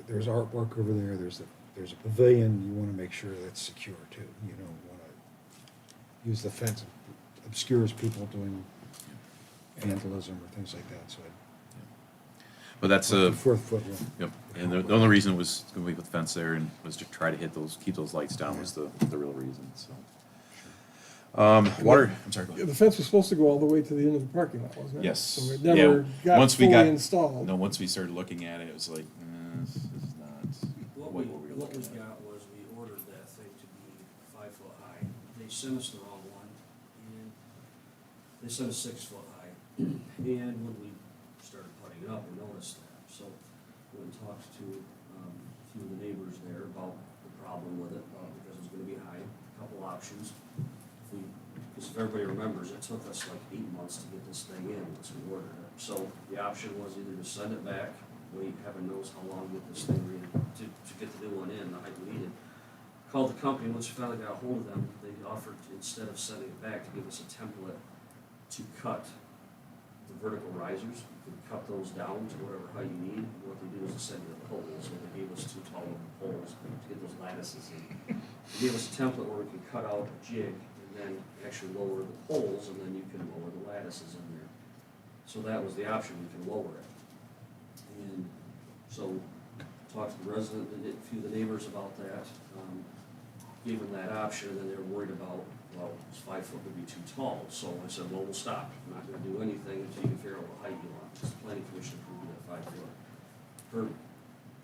S9: There's artwork over there, there's a pavilion, you want to make sure that's secure too. You don't want to use the fence, it obscures people doing vandalism or things like that, so
S4: But that's
S9: a 4-foot one.
S4: Yep, and the only reason was going to be with the fence there and was to try to keep those lights down was the real reason, so. Water, I'm sorry, go
S1: Yeah,
S4: ahead.
S1: the fence was supposed to go all the way to the end of the parking lot, wasn't it?
S4: Yes.
S1: So it
S4: Yeah,
S1: never got
S4: once we
S1: fully
S4: got-
S1: installed.
S4: No, once we started looking at it, it was like, this is not
S8: What
S4: what
S8: we,
S4: we were
S8: what
S4: looking
S8: we
S4: at.
S8: got was we ordered that thing to be 5 foot high. They sent us the wrong one, and they sent us 6 foot high. And when we started putting it up, we noticed that. So we went and talked to a few of the neighbors there about the problem with it, because it was gonna be high. A couple options. Because if everybody remembers, it took us like 8 months to get this thing in once we ordered it. So the option was either to send it back, wait, heaven knows how long to get this thing to get the new one in, the height we needed. Called the company, once we finally got a hold of them, they offered, instead of sending it back, to give us a template to cut the vertical risers. You could cut those down to whatever height you need. And what they do is they send you the poles, and they gave us 2 tall poles to get those lattices in. They gave us a template where we could cut out a jig and then actually lower the poles, and then you can lower the lattices in there. So that was the option, you can lower it. And so talked to the resident, a few of the neighbors about that, gave them that option, and then they were worried about, well, 5 foot would be too tall. So I said, well, we'll stop. I'm not gonna do anything until you can figure out what height you want. Because the planning commission approved it at 5 foot. Heard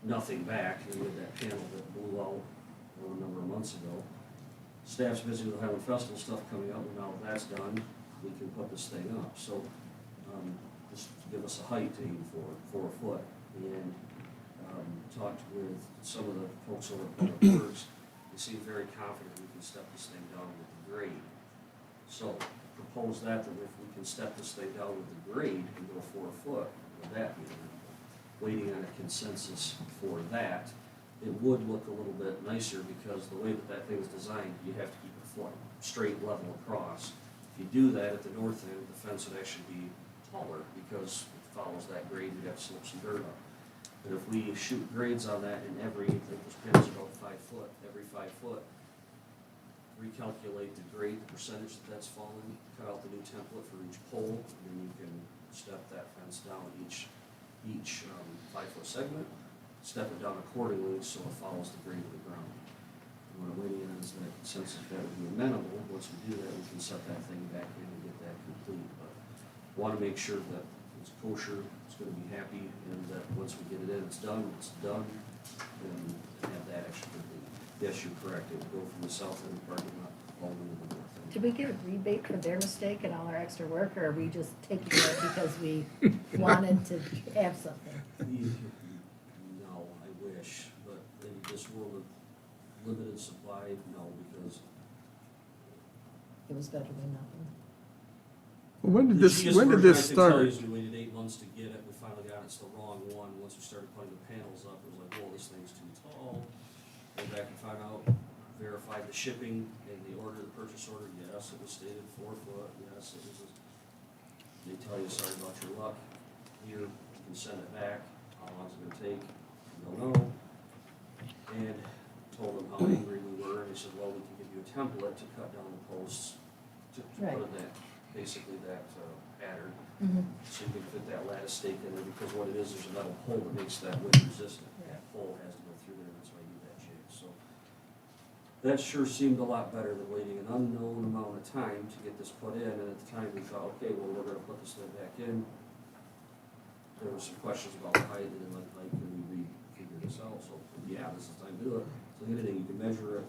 S8: nothing back, and with that panel that blew out a number of months ago. Staff's busy with the Highland Festival stuff coming up, and now that's done, we can put this thing up. So, just give us a height to aim for, 4 foot. And, talked with some of the folks over at Public Works. They seem very confident we can step this thing down with the grade. So, propose that if we can step this thing down with the grade and go 4 foot, would that be enough? Waiting on a consensus for that. It would look a little bit nicer because the way that thing is designed, you have to keep it flat, straight, level across. If you do that at the north end, the fence would actually be taller because it follows that grade, you'd have to slope some dirt up. But if we shoot grades on that in I think those panels are about 5 foot, every 5 foot, recalculate the grade, the percentage that's falling, cut out the new template for each pole, and then you can step that fence down each 5 foot segment, step it down accordingly so it follows the grade of the ground. And what I'm waiting on is that consensus that would be amenable. Once we do that, we can set that thing back in and get that complete. But want to make sure that it's kosher, it's gonna be happy, and that once we get it in, it's done, and have that actually complete. Yes, you're correct, it would go from the south end of the parking lot all the way to the north end.
S11: Did we get a rebate for their mistake and all our extra work, or are we just taking it because we wanted to have something?
S8: No, I wish, but in this world of limited supply, no, because.
S11: It was better than nothing.
S1: When did
S8: The
S1: this,
S8: cheapest
S1: when did
S8: version
S1: this
S8: I can tell you
S1: start?
S8: is we waited 8 months to get it, we finally got it, it's the wrong one, once we started putting the panels up, it was like, whoa, this thing's too tall. Went back and found out, verified the shipping, and the order, the purchase order, yes, it was stated 4 foot, yes, it was, they tell you, sorry about your luck, here, you can send it back, how long is it gonna take, you don't know. And told them how angry we were, and they said, well, we can give you a template to cut down the posts, to
S11: Right.
S8: put in that, basically that pattern,
S11: Mhm.
S8: so you can fit that lattice stake in there, because what it is, there's a metal pole that makes that wind resistant. That pole has to go through there, that's why you do that shape, so. That sure seemed a lot better than waiting an unknown amount of time to get this put in, and at the time we thought, okay, well, we're gonna put this thing back in. There were some questions about height, and like, can we figure this out, so, yeah, this is the time to do it. So anything, you can measure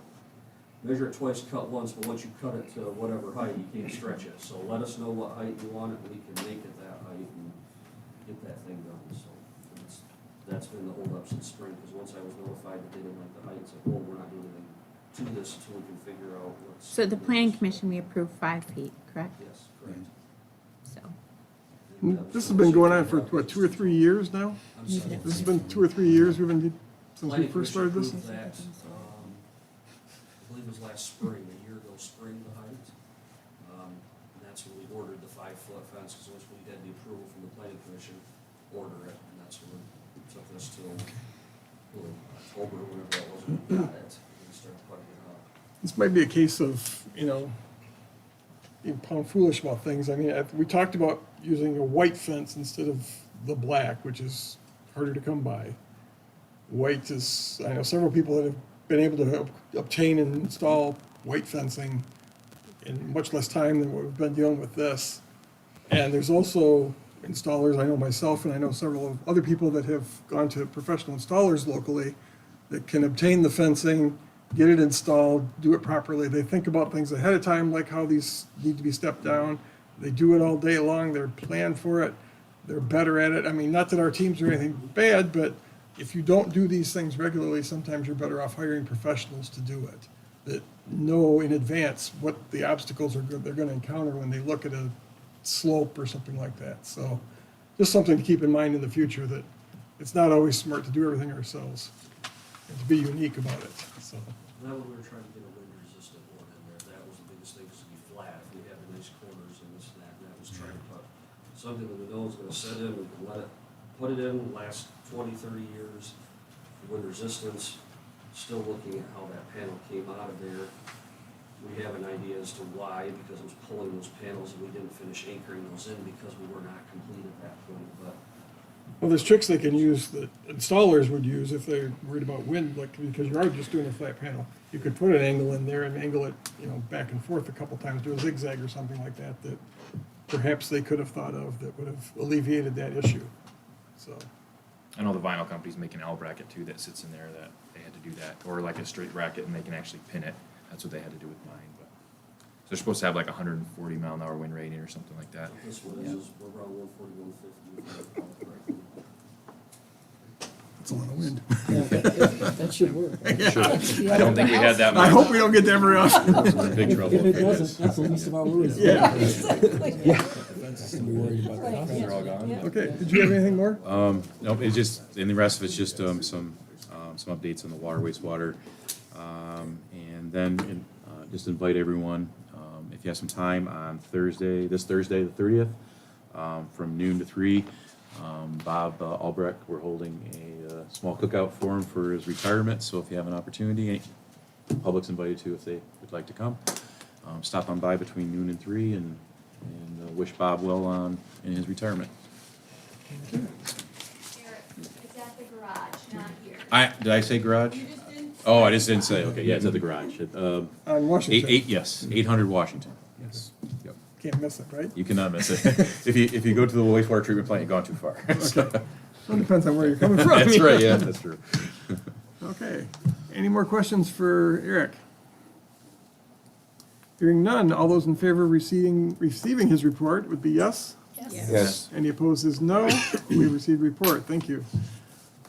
S8: it twice, cut once, but once you cut it to whatever height, you can't stretch it. So let us know what height you want it, and we can make it that height and get that thing done, so. That's been the holdup since spring, because once I was notified that they didn't like the height, it's like, well, we're not doing anything to this until we can figure out what's.
S3: So the planning commission, we approved 5 feet, correct?
S8: Yes, correct.
S3: So,
S1: This has been going on for, what, 2 or 3 years now?
S8: I'm sorry.
S1: This has been 2 or 3 years we've been, since we
S8: Planning
S1: first
S8: Commission
S1: started this?
S8: approved that, I believe it was last spring, a year ago spring, the height. And that's when we ordered the 5-foot fence, because once we had the approval from the planning commission, order it, and that's when it took us till, October, whenever that was, when we got it, and we started putting it up.
S1: This might be a case of, being pound foolish about things. I mean, we talked about using a white fence instead of the black, which is harder to come by. White is, I know several people that have been able to obtain and install white fencing in much less time than what we've been dealing with this. And there's also installers, I know myself and I know several of other people that have gone to professional installers locally that can obtain the fencing, get it installed, do it properly. They think about things ahead of time, like how these need to be stepped down. They do it all day long, they're planned for it, they're better at it. I mean, not that our teams are anything bad, but if you don't do these things regularly, sometimes you're better off hiring professionals to do it, that know in advance what the obstacles they're gonna encounter when they look at a slope or something like that. So just something to keep in mind in the future, that it's not always smart to do everything ourselves and to be unique about it, so.
S8: That one, we were trying to get a wind resistant one in there, that was the biggest thing, is to be flat, if we had the nice corners and this and that was trying to put something that we know is gonna set in, we can put it in, last 20, 30 years, wind resistance, still looking at how that panel came out of there. We have an idea as to why, because it was pulling those panels and we didn't finish anchoring those in because we were not complete at that point, but
S1: Well, there's tricks they can use that installers would use if they're worried about wind, like, because you are just doing a flat panel. You could put an angle in there and angle it, back and forth a couple times, do a zigzag or something like that, that perhaps they could have thought of that would have alleviated that issue, so.
S10: I know the vinyl company's making an L bracket too that sits in there that they had to do that, or like a straight bracket and they can actually pin it. That's what they had to do with mine, but. So they're supposed to have like 140 mile an hour wind rating or something like that.
S8: this one is, we're around 140, 150.
S1: It's a lot of wind.
S5: That should work.
S10: Sure. I don't think we had that much.
S1: I hope we don't get that very often.
S10: We're in big trouble.
S5: If it doesn't, that's the least of our worries.
S1: Yeah.
S10: They're all gone.
S1: Okay, did you have anything more?
S4: Nope, it's just, and the rest of it's just some updates on the water, wastewater. And then just invite everyone, if you have some time on this Thursday, the 30th, from noon to 3. Bob Albrecht, we're holding a small cookout for him for his retirement, so if you have an opportunity, the public's invited to if they would like to come. Stop on by between noon and 3 and wish Bob well in his retirement.
S12: It's at the garage, not here.
S4: Did I say garage?
S12: You just didn't.
S4: Oh, I just didn't say, okay, yeah, it's at the garage.
S1: On Washington?
S4: 800 Washington, yes. Yep.
S1: can't miss it, right?
S4: You cannot miss it. If you go to the wastewater treatment plant, you've gone too far. So-
S1: Well, it depends on where you're coming from.
S4: That's right, yeah, that's true.
S1: Okay. Any more questions for Eric? Hearing none, all those in favor of receiving his report would be yes.
S2: Yes.
S1: Any opposed is no. We received report. Thank you.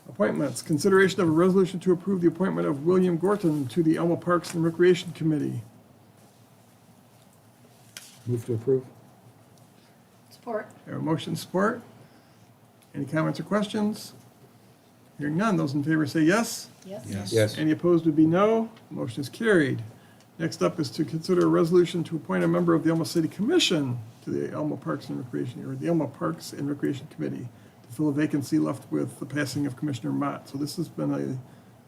S1: Appointments. Consideration of a resolution to approve the appointment of William Gorton to the Elma Parks and Recreation Committee.
S9: Move to approve?
S11: Support.
S1: Have a motion support. Any comments or questions? Hearing none, those in favor say yes.
S11: Yes.
S2: Yes.
S1: Any opposed would be no. Motion is carried. Next up is to consider a resolution to appoint a member of the Elma City Commission to the Elma Parks and Recreation, or the Elma Parks and Recreation Committee to fill a vacancy left with the passing of Commissioner Mott. So this has been a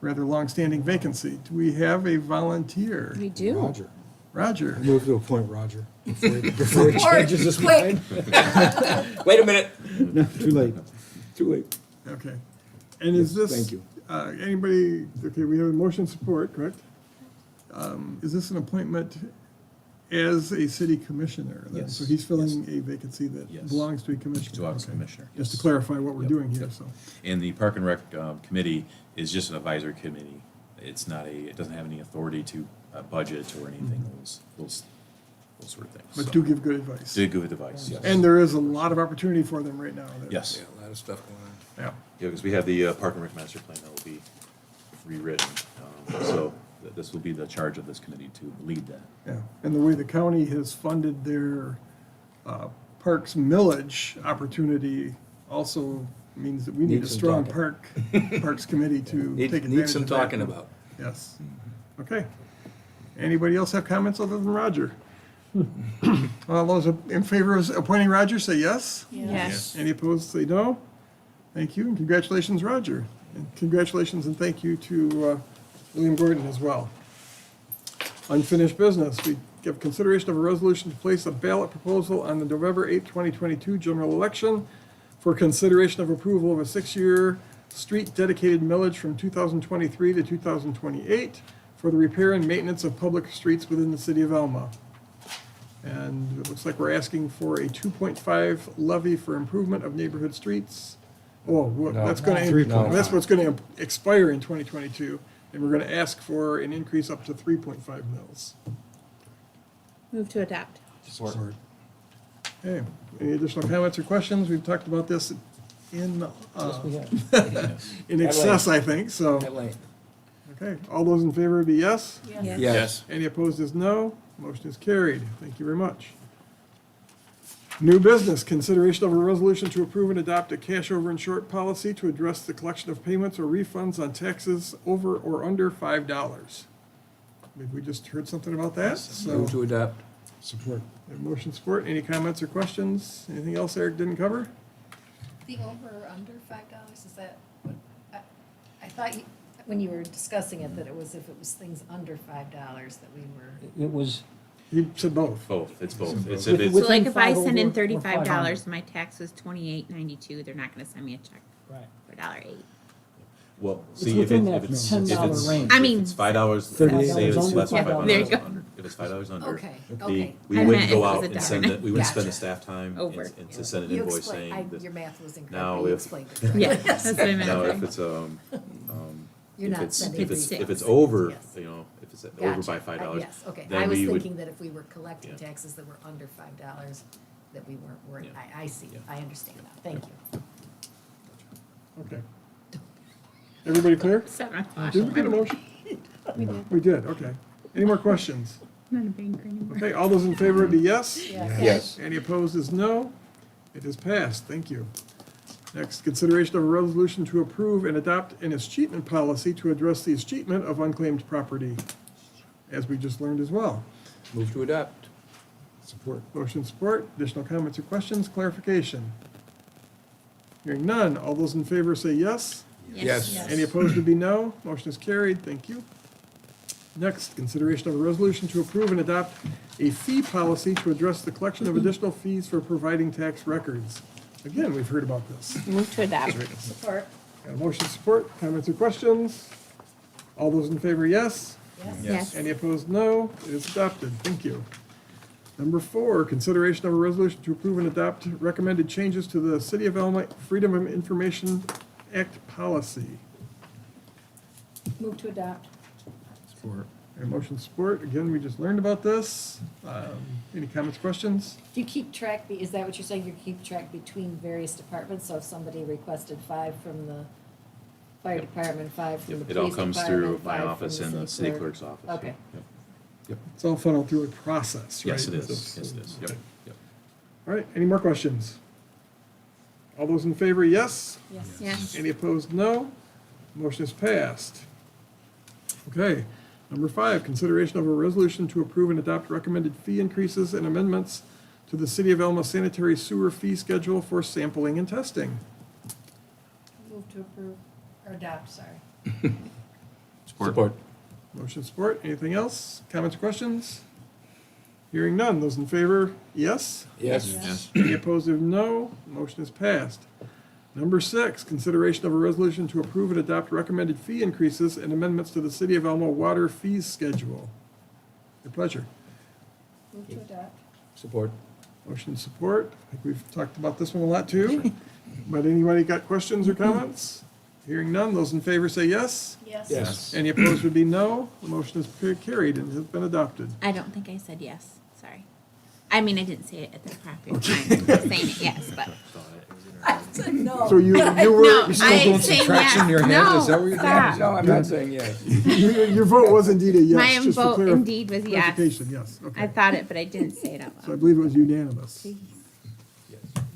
S1: rather long-standing vacancy. Do we have a volunteer?
S3: We do.
S9: Roger.
S1: Roger.
S9: I move to appoint Roger before he
S11: Support.
S9: changes his
S11: Quick.
S9: mind.
S2: Wait a minute.
S9: No, too late.
S2: Too late.
S1: Okay. And is this?
S9: Thank you.
S1: Anybody, okay, we have a motion support, correct? Is this an appointment as a city commissioner? then?
S4: Yes,
S1: So he's filling
S4: yes.
S1: a vacancy that
S4: Yes.
S1: belongs to a commissioner?
S4: To us,
S1: Okay.
S4: Commissioner.
S1: Just to
S4: yes.
S1: clarify what we're
S4: Yep,
S1: doing here,
S4: yep.
S1: so.
S4: And the Park and Rec Committee is just an advisory committee. It's not it doesn't have any authority to budget or anything, those sort of things.
S1: But
S4: So,
S1: do give good advice.
S4: do good advice, yes.
S1: And there is a lot of opportunity for them right now.
S4: Yes.
S2: Yeah, a lot of stuff going on.
S1: Yeah.
S4: Yeah, because we have the Park and Rec Master Plan that will be rewritten. So this will be the charge of this committee to lead that.
S1: Yeah, and the way the county has funded their parks millage opportunity also means that we need a
S2: Needs some
S1: strong
S2: talking.
S1: parks committee to take advantage of that.
S2: Needs some talking about.
S1: Yes. Okay. Anybody else have comments other than Roger? All those in favor of appointing Roger, say yes.
S3: Yes.
S1: Any opposed, say no. Thank you, and congratulations, Roger. And congratulations and thank you to William Gordon as well. Unfinished business, we give consideration of a resolution to place a ballot proposal on the November 8, 2022 general election for consideration of approval of a 6-year street dedicated millage from 2023 to 2028 for the repair and maintenance of public streets within the city of Elma. And it looks like we're asking for a 2.5 levy for improvement of neighborhood streets. Oh, well,
S2: No.
S1: that's gonna,
S9: 3.5.
S1: that's what's gonna expire in 2022, and we're gonna ask for an increase up to 3.5 mils.
S3: Move to adopt.
S9: Support.
S1: Okay, any additional comments or questions? We've talked about this in,
S5: Yes, we have.
S1: in excess, I think, so.
S2: At length.
S1: Okay, all those in favor would be yes?
S3: Yes.
S2: Yes.
S1: Any opposed is no. Motion is carried. Thank you very much. New business, consideration of a resolution to approve and adopt a cash over and short policy to address the collection of payments or refunds on taxes over or under $5. Maybe we just heard something about that, so.
S2: Move to adopt.
S9: Support.
S1: Motion support. Any comments or questions? Anything else Eric didn't cover?
S11: The over or under $5, is that what, I thought when you were discussing it, that it was if it was things under $5 that we were.
S5: It was,
S1: He said both.
S4: Both, it's both. It's,
S5: With-
S4: it's,
S3: So like
S5: Within
S3: if I
S5: five
S3: send in
S5: over or
S3: $35,
S5: 500.
S3: my tax was $28.92, they're not gonna send me a check
S5: right.
S3: for $1.08.
S4: well,
S5: It's
S4: see, if
S5: within
S4: it,
S5: that
S4: if it's,
S5: $10 range.
S3: I mean-
S4: if it's $5,
S9: $38
S4: say it's less than
S5: under,
S4: $5
S3: there you go.
S4: under. If it's $5 under.
S11: Okay,
S4: the-
S11: okay.
S4: We
S3: I
S4: wouldn't
S3: meant
S4: go
S3: if it was
S4: out
S3: a
S4: and send
S3: dollar.
S4: it, we wouldn't spend the
S11: Gotcha.
S4: staff time
S3: Over.
S4: and to send an
S11: You
S4: invoice
S11: explained,
S4: saying that.
S11: your math was incorrect,
S4: Now,
S11: but you
S4: if-
S11: explained it correctly.
S3: Yeah, that's what I
S4: Now,
S3: meant.
S4: if it's,
S11: You're not
S4: if it's,
S11: sending
S4: if it's,
S11: three
S4: if it's
S11: things,
S4: over,
S11: yes.
S4: you know, if it's over
S11: Gotcha.
S4: by $5.
S11: Yes, okay.
S4: then
S11: I was
S4: we would-
S11: thinking that if we were collecting
S4: Yeah.
S11: taxes that were under $5, that we weren't worried.
S4: Yeah.
S11: I see,
S4: Yeah.
S11: I understand now, thank you.
S1: Okay. Everybody clear?
S3: Set my flash.
S1: Did we get a motion?
S3: We did.
S1: We did, okay. Any more questions?
S3: Not a banker anymore.
S1: Okay, all those in favor would be yes?
S2: Yes.
S1: Any opposed is no. It is passed, thank you. Next, consideration of a resolution to approve and adopt an escheatment policy to address the escheatment of unclaimed property, as we just learned as well.
S2: Move to adopt.
S9: Support.
S1: Motion support, additional comments or questions, clarification? Hearing none, all those in favor say yes.
S2: Yes.
S1: Any opposed would be no. Motion is carried, thank you. Next, consideration of a resolution to approve and adopt a fee policy to address the collection of additional fees for providing tax records. Again, we've heard about this.
S3: Move to adopt.
S11: Support,
S1: Got a motion support, comments or questions? All those in favor, yes.
S11: yes?
S3: Yes.
S1: Any opposed, no. It is adopted, thank you. Number 4, consideration of a resolution to approve and adopt recommended changes to the City of Elma Freedom of Information Act policy.
S11: Move to adopt.
S10: Support.
S1: And motion support, again, we just learned about this. Any comments, questions?
S11: Do you keep track, is that what you're saying, you keep track between various departments? So if somebody requested 5 from the fire department, 5 from the
S4: It all
S11: police
S4: comes
S11: department,
S4: through my
S11: 5 from
S4: office
S11: the
S4: and the city clerk's office.
S11: Okay.
S4: Yep.
S1: It's all funneled through a process, right?
S4: Yes, it is. Yes, it is. Yep. Yep.
S1: All right, any more questions? All those in favor, yes?
S11: Yes.
S3: Yes.
S1: Any opposed, no? Motion is passed. Okay, number 5, consideration of a resolution to approve and adopt recommended fee increases and amendments to the City of Elma sanitary sewer fee schedule for sampling and testing.
S11: Move to approve, or adopt, sorry.
S10: Support.
S1: Motion support, anything else? Comments, questions? Hearing none, those in favor, yes?
S2: Yes.
S10: Yes.
S1: Any opposed, no? Motion is passed. Number 6, consideration of a resolution to approve and adopt recommended fee increases and amendments to the City of Elma water fees schedule. Your pleasure.
S11: Move to adopt.
S2: Support.
S1: Motion support. I think we've talked about this one a lot too. But anybody got questions or comments? Hearing none, those in favor say yes.
S11: Yes.
S2: Yes.
S1: Any opposed would be no. The motion is carried and has been adopted.
S3: I don't think I said yes, sorry. I mean, I didn't say it at the proper time, I'm saying it yes, but.
S11: No.
S1: So you
S3: No,
S1: were,
S2: You're still
S3: I
S2: doing
S3: say
S2: subtraction in your
S3: yes.
S2: head?
S3: No,
S2: Is that what you're doing?
S3: stop.
S2: No, I'm not saying yes.
S1: your vote was indeed a yes.
S3: My
S1: just for
S3: vote indeed was yes.
S1: clarification, yes,
S3: I
S1: okay.
S3: thought it, but I didn't say it out
S1: So I
S3: loud.
S1: believe it was unanimous.
S3: Jeez.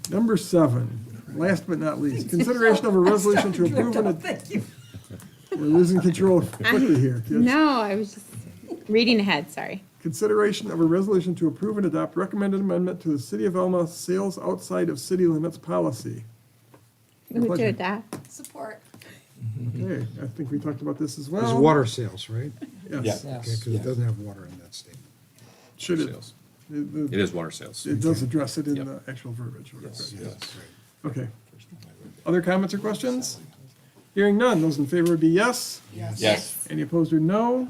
S1: Number 7, last but not least, consideration of a resolution to approve and. We're losing control quickly here, kids.
S3: No, I was just reading ahead, sorry.
S1: Consideration of a resolution to approve and adopt recommended amendment to the City of Elma sales outside of city limits policy.
S3: Move to
S1: pleasure.
S3: adopt.
S11: Support.
S1: Okay, I think we talked about this as well.
S9: There's water sales, right?
S1: Yes.
S9: Okay, because it doesn't have water in that statement.
S1: Should it?
S4: Sales.
S1: It
S4: It is water sales.
S1: it does address it in
S4: Yep.
S1: the actual verbiage.
S4: Yes.
S1: Okay.
S9: That's right.
S1: Okay. Other comments or questions? Hearing none, those in favor would be yes.
S11: Yes.
S10: Yes.
S1: Any opposed or no?